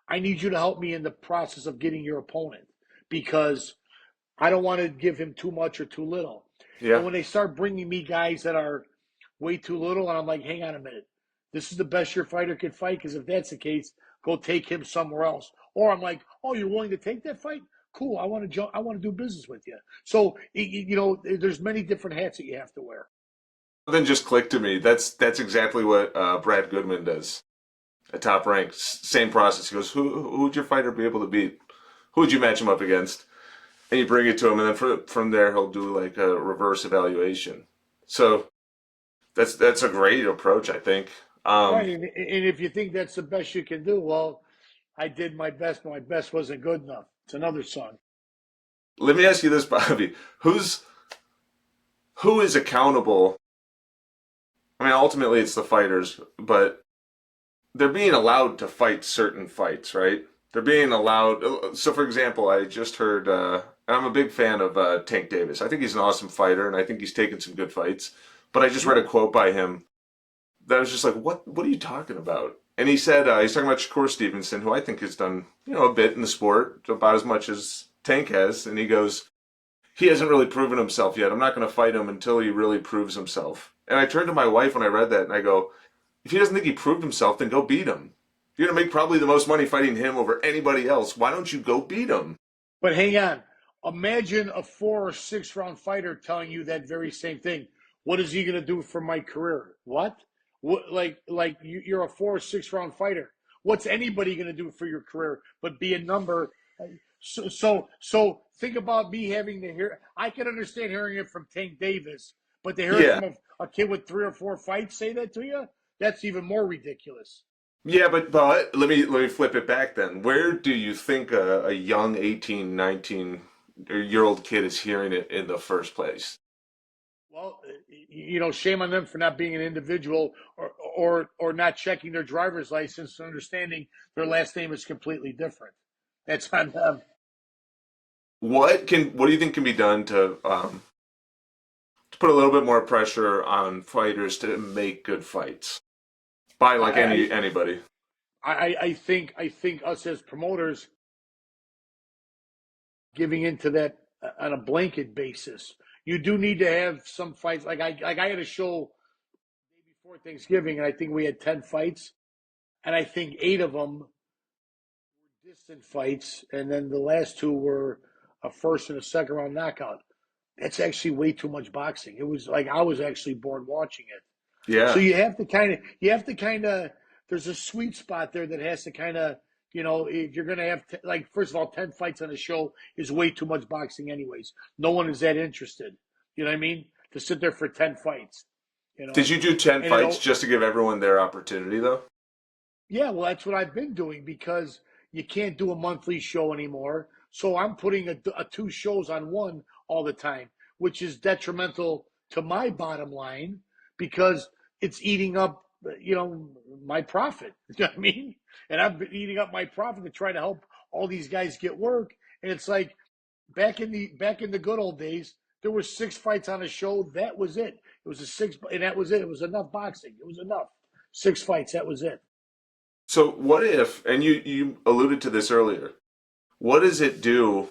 I need you to help me in the process of getting your opponent because I don't want to give him too much or too little. And Yeah. when they start bringing me guys that are way too little, and I'm like, hang on a minute, this is the best your fighter could fight. Because if that's the case, go take him somewhere else. Or I'm like, oh, you're willing to take that fight? Cool. I want to jump. I want to do business with you. So there's many different hats that you have to wear. Then just clicked to me. That's exactly what Brad Goodman does at Top Rank. Same process. He goes, who would your fighter be able to beat? Who would you match him up against? And you bring it to him, and then from there he'll do like a reverse evaluation. So that's a great approach, I think. Right. And if you think that's the best you can do, well, I did my best, but my best wasn't good enough. It's another song. Let me ask you this, Bobby: who is accountable? I mean, ultimately it's the fighters, but they're being allowed to fight certain fights, right? They're being allowed. So, for example, I just heard. I'm a big fan of Tank Davis. I think he's an awesome fighter, and I think he's taken some good fights. But I just read a quote by him that was just like, "What are you talking about?" And he said he's talking about Shakur Stevenson, who I think has done a bit in the sport, about as much as Tank has. And he goes, "He hasn't really proven himself yet. I'm not going to fight him until he really proves himself." And I turned to my wife when I read that, and I go, if he doesn't think he proved himself, then go beat him. You're going to make probably the most money fighting him over anybody else. Why don't you go beat him? But hang on. Imagine a 4 or 6 round fighter telling you that very same thing. What is he going to do for my career? What? What? Like you're a 4 or 6 round fighter. What's anybody going to do for your career but be a number? So think about me having to hear. I can understand hearing it from Tank Davis, but to hear it Yeah. from a kid with 3 or 4 fights say that to you, that's even more ridiculous. Yeah, but let me flip it back then. Where do you think a young 18, 19 year old kid is hearing it in the first place? Well, shame on them for not being an individual or not checking their driver's license and understanding their last name is completely different. That's on them. What do you think can be done to put a little bit more pressure on fighters to make good fights by like I anybody? I think us as promoters giving into that on a blanket basis. You do need to have some fights. Like I had a show the day before Thanksgiving, and I think we had 10 fights, and I think 8 of them were distant fights, and then the last two were a first and a second round knockout. That's actually way too much boxing. It was like I was actually bored watching it. So Yeah. you have to kind of there's a sweet spot there that has to kind of, if you're going to have, like, first of all, 10 fights on a show is way too much boxing, anyways. No one is that interested. You know what I mean? To sit there for 10 fights, Did you do 10 and fights just to give everyone their opportunity, though? yeah, well, that's what I've been doing because you can't do a monthly show anymore. So I'm putting a two shows on one all the time, which is detrimental to my bottom line because it's eating up, my profit. You know what I mean? And I've been eating up my profit to try to help all these guys get work. And it's like back in the good old days, there were 6 fights on a show. That was it. It was a six, and that was it. It was enough boxing. It was enough. 6 fights. That was it. So what if, and you alluded to this earlier, what does it do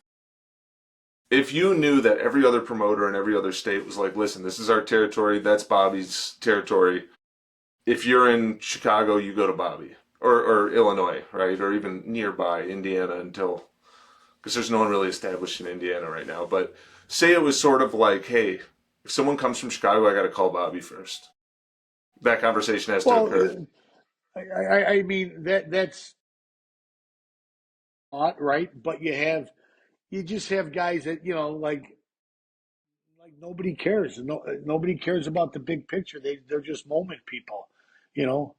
if you knew that every other promoter in every other state was like, listen, this is our territory, that's Bobby's territory. If you're in Chicago, you go to Bobby. Or Illinois, right? Or even nearby, Indiana, until, because there's no one really established in Indiana right now. But say it was sort of like, hey, if someone comes from Chicago, I got to call Bobby first. That conversation has to occur. Well, I mean that's odd, right? But you just have guys that like nobody cares. Nobody cares about the big picture. They're just moment people, you know.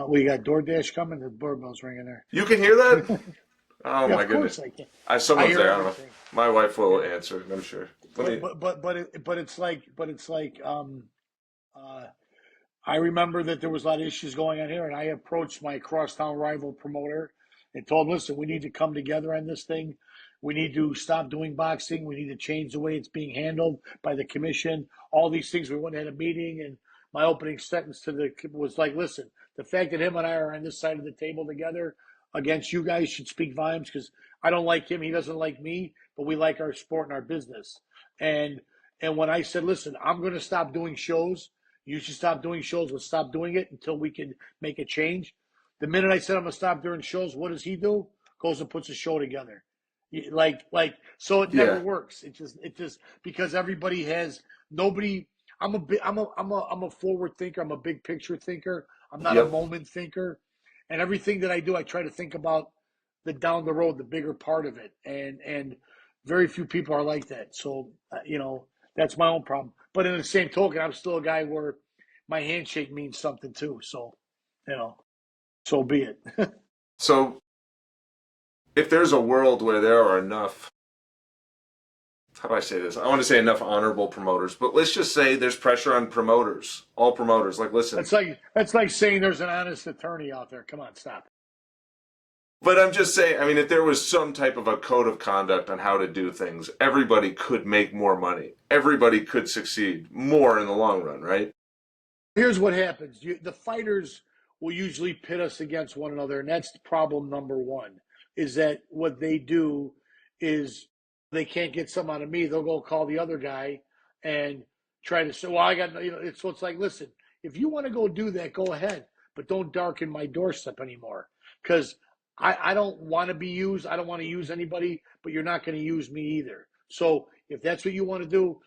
We got DoorDash coming. The doorbell's ringing there. You can hear that? Oh Yeah, my of goodness. course I can. I Someone's hear there. I don't know. everything. My wife will Yeah, answer, I'm sure. Let but me. it's like uh, I remember that there was a lot of issues going on here, and I approached my crosstown rival promoter and told him, listen, we need to come together on this thing. We need to stop doing boxing. We need to change the way it's being handled by the commission. All these things. We went and had a meeting, and my opening sentence to the was like, listen, the fact that him and I are on this side of the table together against you guys should speak volumes because I don't like him. He doesn't like me, but we like our sport and our business. And and when I said, listen, I'm going to stop doing shows, you should stop doing shows. Let's stop doing it until we can make a change. The minute I said I'm gonna stop doing shows, what does he do? Goes and puts a show together. So it never Yeah. works. It just because everybody has nobody. I'm a forward thinker. I'm a big picture thinker. I'm not a Yep. moment thinker. And everything that I do, I try to think about the down the road, the bigger part of it. And very few people are like that. So that's my own problem. But in the same token, I'm still a guy where my handshake means something too. So, you know, so be it. So if there's a world where there are enough, how do I say this? I want to say enough honorable promoters, but let's just say there's pressure on promoters, all promoters. Like, listen, That's like saying there's an honest attorney out there. Come on, stop. but I'm just saying, I mean, if there was some type of a code of conduct on how to do things, everybody could make more money. Everybody could succeed more in the long run, right? Here's what happens: the fighters will usually pit us against one another, and that's problem number one. Is that what they do? Is they can't get some out of me, they'll go call the other guy and try to say, "Well, I got it's like, listen, if you want to go do that, go ahead, but don't darken my doorstep anymore, because I don't want to be used. I don't want to use anybody, but you're not going to use me either. So if that's what you want to do,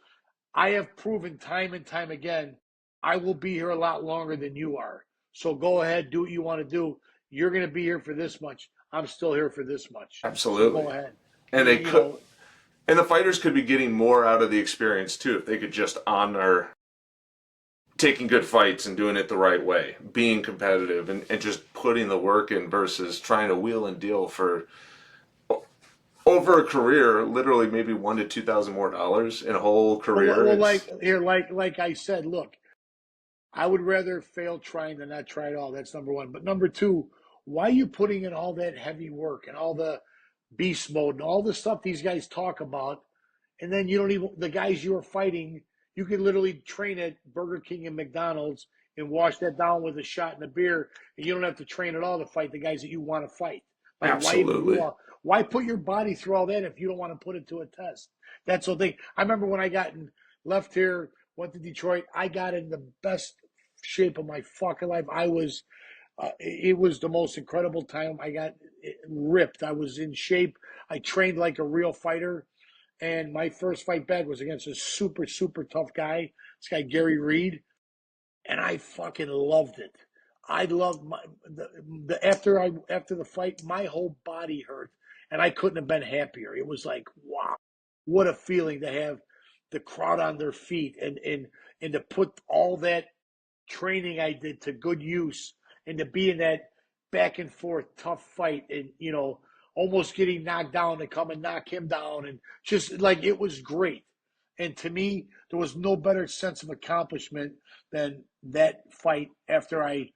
I have proven time and time again, I will be here a lot longer than you are. So go ahead, do what you want to do. You're going to be here for this much. I'm still here for this much. So Absolutely. go ahead. And they could, and the fighters could be getting more out of the experience too if they could just honor taking good fights and doing it the right way, being competitive and just putting the work in versus trying to wheel and deal for over a career, literally maybe $1,000 to $2,000 more in a whole career. well, It's like I said, look, I would rather fail trying than not try at all. That's number one. But number two, why are you putting in all that heavy work and all the beast mode and all the stuff these guys talk about, and then you don't even the guys you are fighting, you can literally train at Burger King and McDonald's and wash that down with a shot and a beer, and you don't have to train at all to fight the guys that you want to fight. Like, why even do absolutely all? Why put your body through all that if you don't want to put it to a test? That's the thing. I remember when I got left here, went to Detroit. I got in the best shape of my fucking life. It was the most incredible time. I got ripped. I was in shape. I trained like a real fighter. And my first fight back was against a super, super tough guy. This guy, Gary Reed. And I fucking loved it. I loved after the fight, my whole body hurt, and I couldn't have been happier. It was like, wow, what a feeling to have the crowd on their feet, and to put all that training I did to good use, and to be in that back and forth tough fight, and almost getting knocked down to come and knock him down, and just like it was great. And to me, there was no better sense of accomplishment than that fight after I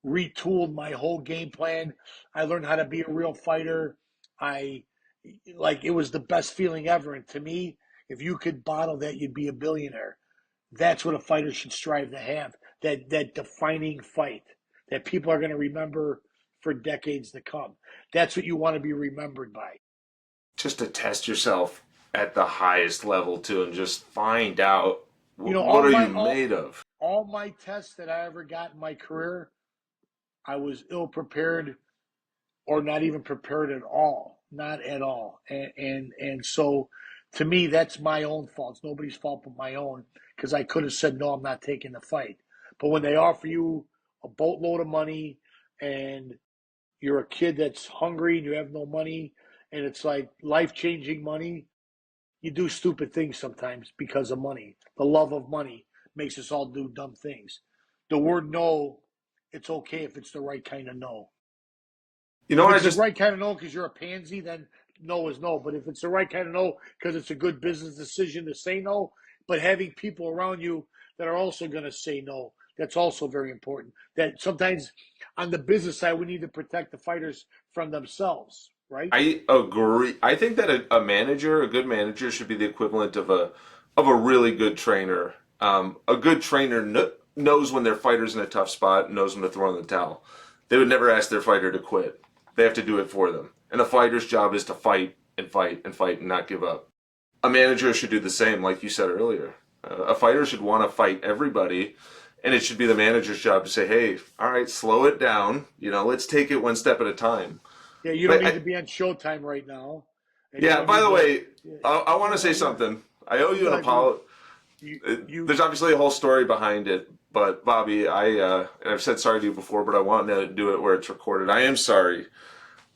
retooled my whole game plan. I learned how to be a real fighter. I like it was the best feeling ever. And to me, if you could bottle that, you'd be a billionaire. That's what a fighter should strive to have. That defining fight that people are going to remember for decades to come. That's what you want to be remembered by. Just to test yourself at the highest level too, and just find out what All are you my made of. all my tests that I ever got in my career, I was ill prepared or not even prepared at all, not at all. And so, to me, that's my own fault. It's nobody's fault but my own, because I could have said no, I'm not taking the fight. But when they offer you a boatload of money, and you're a kid that's hungry and you have no money, and it's like life changing money, you do stupid things sometimes because of money. The love of money makes us all do dumb things. The word no, it's okay if it's the right kind of no. You know If what? it's the right kind of no because you're a pansy, then no is no. But if it's the right kind of no because it's a good business decision to say no, but having people around you that are also going to say no, that's also very important. That sometimes on the business side, we need to protect the fighters from themselves, right? I agree. I think that a manager, a good manager, should be the equivalent of a really good trainer. A good trainer knows when their fighter's in a tough spot, and knows when to throw in the towel. They would never ask their fighter to quit. They have to do it for them. And a fighter's job is to fight and fight and fight and not give up. A manager should do the same, like you said earlier. A fighter should want to fight everybody, and it should be the manager's job to say, "Hey, all right, slow it down. Let's take it one step at a time." Yeah, you don't But need to be on Showtime right now, and you yeah, don't by need the to. way, I want to say Go ahead. something. I owe you Go an ahead. You apology. you you. There's obviously a whole story behind it, but Bobby, and I've said sorry to you before, but I want to do it where it's recorded. I am sorry.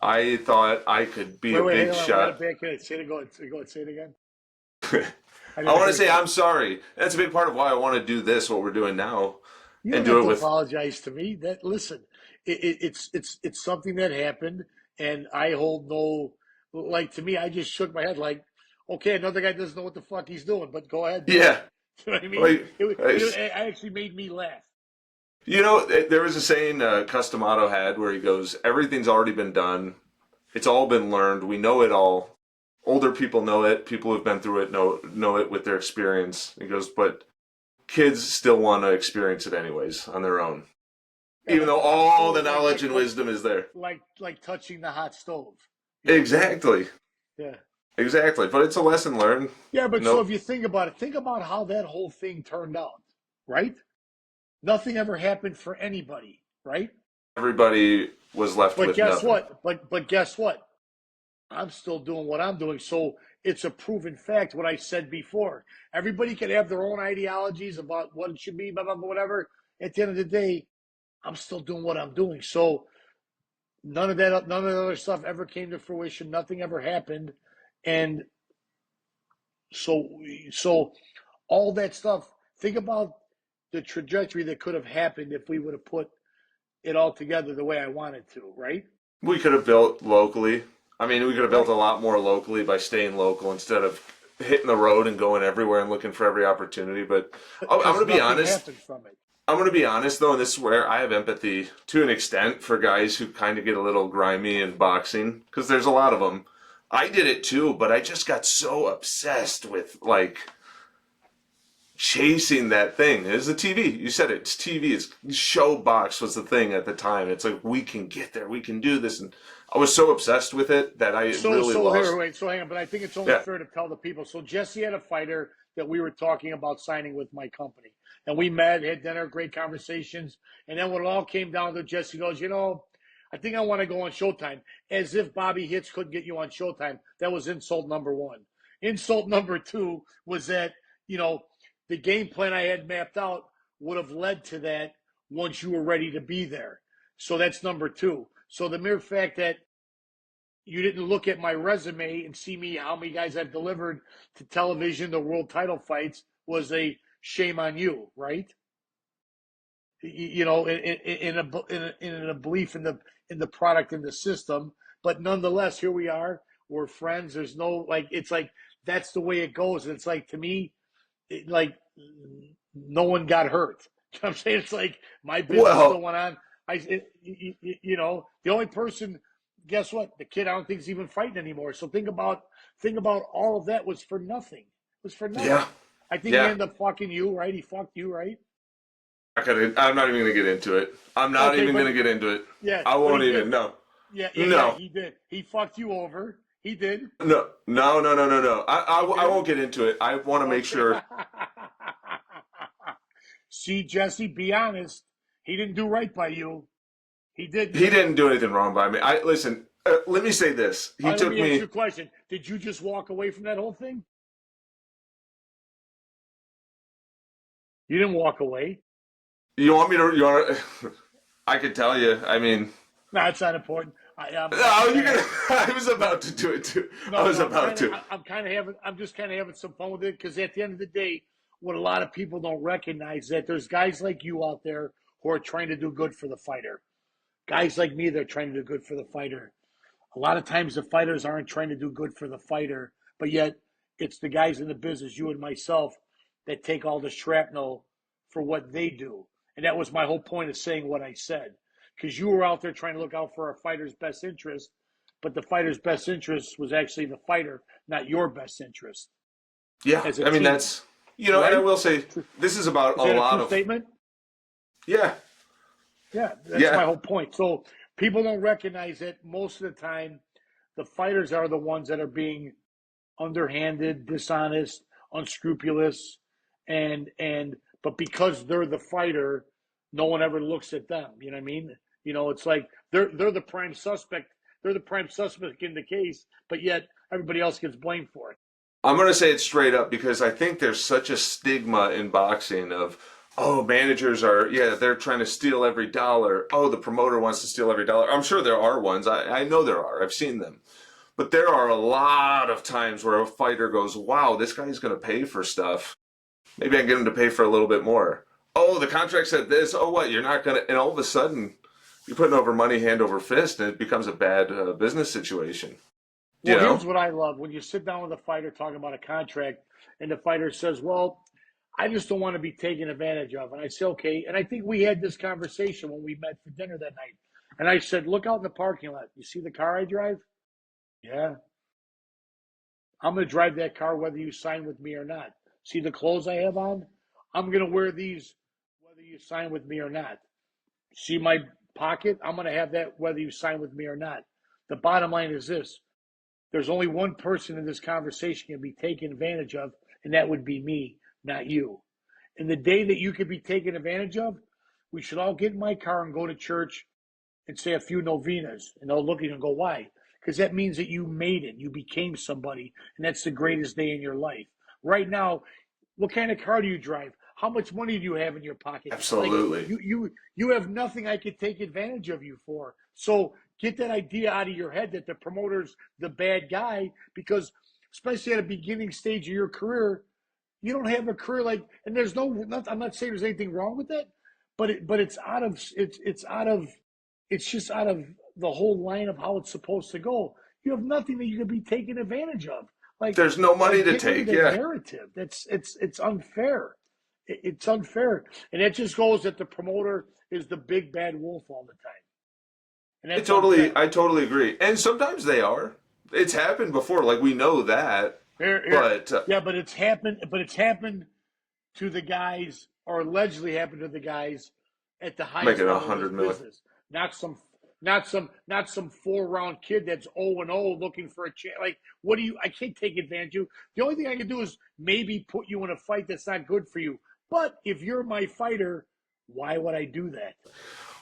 I thought I could be Wait, a wait, big hang on. We got to shot. back it. Say it. Go. Say it again. I I didn't want to hear say it. I'm sorry. That's a big part of why I want to do this, what we're doing now, You and don't do have it to with. apologize to me. That listen, it's something that happened, and I hold no. Like to me, I just shook my head like, okay, another guy doesn't know what the fuck he's doing, but go ahead, do it. Yeah. You know what I mean? Like, It actually made me laugh. there was a saying Customato had where he goes, "Everything's already been done. It's all been learned. We know it all. Older people know it. People who've been through it know it with their experience." He goes, "But kids still want to experience it anyways on their own, Yeah, even like though the hot all the stove, knowledge and wisdom is there." like touching the hot stove. You know what I mean? Exactly, Yeah. exactly. But it's a lesson learned. Yeah, but so No, if you think about it, think about how that whole thing turned out, right? Nothing ever happened for anybody, right? everybody was left But with guess nothing. what? But guess what? I'm still doing what I'm doing. So it's a proven fact what I said before. Everybody can have their own ideologies about what it should be, blah, blah, blah, whatever. At the end of the day, I'm still doing what I'm doing. So none of the other stuff ever came to fruition. Nothing ever happened. And so so all that stuff, think about the trajectory that could have happened if we would have put it all together the way I wanted to, right? We could have built locally. I mean, we could have built Right. a lot more locally by staying local instead of hitting the road and going everywhere and looking for every opportunity. But I'm Because going to be nothing honest. happened from it. I'm going to be honest, though, and this is where I have empathy to an extent for guys who kind of get a little grimy in boxing, because there's a lot of them. I did it too, but I just got so obsessed with, like, chasing that thing. It's the TV. You said it. It's TV. It's show box was the thing at the time. It's like, we can get there. We can do this. And I was so obsessed with it that I really So here, lost. wait, so hang on, but I think it's only Yeah. fair to tell the people. So Jesse had a fighter that we were talking about signing with my company, and we met, had dinner, great conversations, and then when it all came down to, Jesse goes, I think I want to go on Showtime, as if Bobby Hitz couldn't get you on Showtime. That was insult number one. Insult number two was that you know the game plan I had mapped out would have led to that once you were ready to be there. So that's number two. So the mere fact that you didn't look at my resume and see me how many guys I've delivered to television, the world title fights, was a shame on you, right? You know, in a belief in the product in the system, but nonetheless, here we are. We're friends. There's no like. It's like that's the way it goes. And it's like to me, like no one got hurt. You know what I'm saying? It's like my business still Well, went on. You know, the only person, guess what? The kid I don't think is even fighting anymore. So think about all of that was for nothing. It was for yeah, nothing. I think he yeah. ended up fucking you, right? He fucked you, right? I'm not even going to get into it. I'm not Okay, even going but to get into it. yeah, I but won't he even. did. No, Yeah, no, he did. He fucked you over. He did. no, no, no, no, no, no. He I did. won't get into it. I want to make Okay. sure See, Jesse, be honest. He didn't do right by you. He didn't. he didn't do anything wrong by me. I listen. Let me say this. All He right, let took me ask you me. a question. Did you just walk away from that whole thing? You didn't walk away. You want me to? You want? I could tell you. I mean, No, it's not important. I'm no, you kind of can. having I was no, about to do it too. I no, was no. about to. I'm kind of having. I'm just kind of having some fun with it because at the end of the day, what a lot of people don't recognize that there's guys like you out there who are trying to do good for the fighter. Guys like me, they're trying to do good for the fighter. A lot of times the fighters aren't trying to do good for the fighter, but yet it's the guys in the business, you and myself, that take all the shrapnel for what they do. And that was my whole point of saying what I said. Because you were out there trying to look out for a fighter's best interest, but the fighter's best interest was actually the fighter, not your best interest Yeah, as a I mean team, that's and I right? will say this is about Is a that a lot true of statement? yeah, Yeah, that's yeah. my whole point. So people don't recognize that most of the time the fighters are the ones that are being underhanded, dishonest, unscrupulous, and but because they're the fighter, no one ever looks at them. You know what I mean? You know, it's like they're the prime suspect. They're the prime suspect in the case, but yet everybody else gets blamed for it. I'm gonna say it straight up because I think there's such a stigma in boxing of managers are they're trying to steal every dollar. Oh, the promoter wants to steal every dollar. I'm sure there are ones. I know there are. I've seen them. But there are a lot of times where a fighter goes, wow, this guy's going to pay for stuff. Maybe I can get him to pay for a little bit more. Oh, the contract said this. Oh, what? You're not going to. And all of a sudden, you're putting over money hand over fist, and it becomes a bad business situation. You Well, here's know? what I love: when you sit down with a fighter talking about a contract, and the fighter says, "Well, I just don't want to be taken advantage of." And I say, "Okay." And I think we had this conversation when we met for dinner that night. And I said, "Look out in the parking lot. You see the car I drive? Yeah, I'm going to drive that car whether you sign with me or not. See the clothes I have on? I'm going to wear these whether you sign with me or not. See my pocket? I'm going to have that whether you sign with me or not." The bottom line is this: there's only one person in this conversation can be taken advantage of, and that would be me, not you. And the day that you could be taken advantage of, we should all get in my car and go to church and say a few novenas. And they'll look at you and go, why? Because that means that you made it. You became somebody. And that's the greatest day in your life. Right now, what kind of car do you drive? How much money do you have in your pocket? Like Absolutely. you have nothing I could take advantage of you for. So get that idea out of your head that the promoter's the bad guy, because especially at a beginning stage of your career, you don't have a career like, and there's I'm not saying there's anything wrong with that, but it's just out of the whole line of how it's supposed to go. You have nothing that you can be taken advantage of. Like There's no money to get rid of take. that Yeah. narrative. It's unfair. It's unfair, and it just goes that the promoter is the big bad wolf all the time, and that's unfair. I totally agree. And sometimes they are. It's happened before. Like we know that. Here, But yeah, but it's happened. But it's happened to the guys, or allegedly happened to the guys at the highest making level of this 100 million. business. Not some 4 round kid that's 0-0 looking for a chance. Like, what do you? I can't take advantage of you. The only thing I can do is maybe put you in a fight that's not good for you. But if you're my fighter, why would I do that?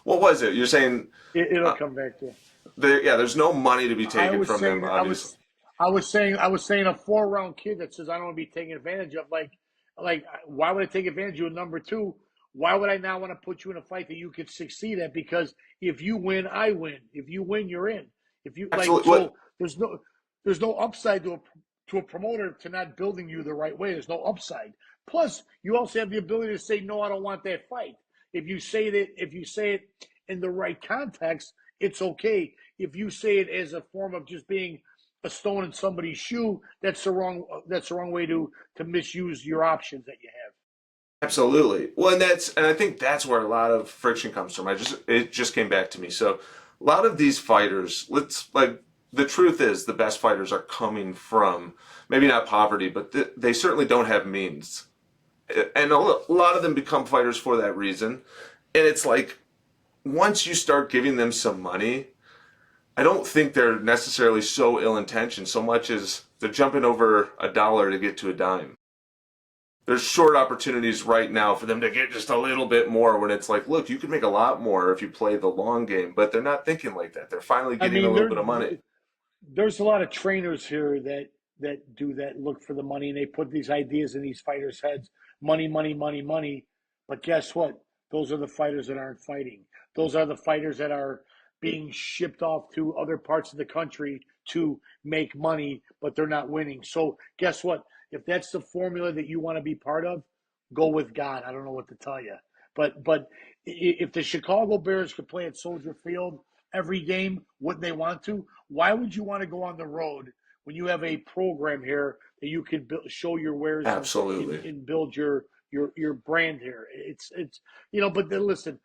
What was it? You're saying It'll uh, come back to you. there's no money to be I taken was from them, saying obviously. I was saying a 4 round kid that says I don't want to be taken advantage of. Like why would I take advantage of you? Number two, why would I not want to put you in a fight that you could succeed at? Because if you win, I win. If you win, you're in. If you like, Absolutely. so What? there's no upside to a promoter to not building you the right way. There's no upside. Plus, you also have the ability to say, no, I don't want that fight. If you say it in the right context, it's okay. If you say it as a form of just being a stone in somebody's shoe, that's the wrong way to misuse your options that you have. Absolutely. Well, and I think that's where a lot of friction comes from. It just came back to me. So a lot of these fighters, the truth is the best fighters are coming from maybe not poverty, but they certainly don't have means. And a lot of them become fighters for that reason. And it's like once you start giving them some money, I don't think they're necessarily so ill-intentioned so much as they're jumping over a dollar to get to a dime. There's short opportunities right now for them to get just a little bit more when it's like, look, you could make a lot more if you play the long game, but they're not thinking like that. They're finally I getting a mean, little bit of money. there's a lot of trainers here that do that, look for the money, and they put these ideas in these fighters' heads: money, money, money, money. But guess what? Those are the fighters that aren't fighting. Those are the fighters that are being shipped off to other parts of the country to make money, but they're not winning. So guess what? If that's the formula that you want to be part of, go with God. I don't know what to tell you. But if the Chicago Bears could play at Soldier Field every game, wouldn't they want to? Why would you want to go on the road when you have a program here that you can show your wares Absolutely. and build your brand here? It's But then listen,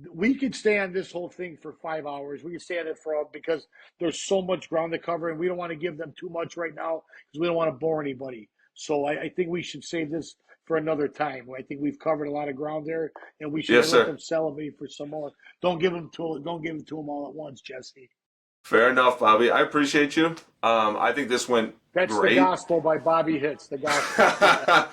we could stay on this whole thing for 5 hours. We could stay on it for all because there's so much ground to cover, and we don't want to give them too much right now because we don't want to bore anybody. So I think we should save this for another time. I think we've covered a lot of ground there, and we should Yes, let sir. them salivate for some more. Don't give them to them all at once, Jesse. Fair enough, Bobby. I appreciate you. I think this went That's the great. gospel by Bobby Hitz. The gospel.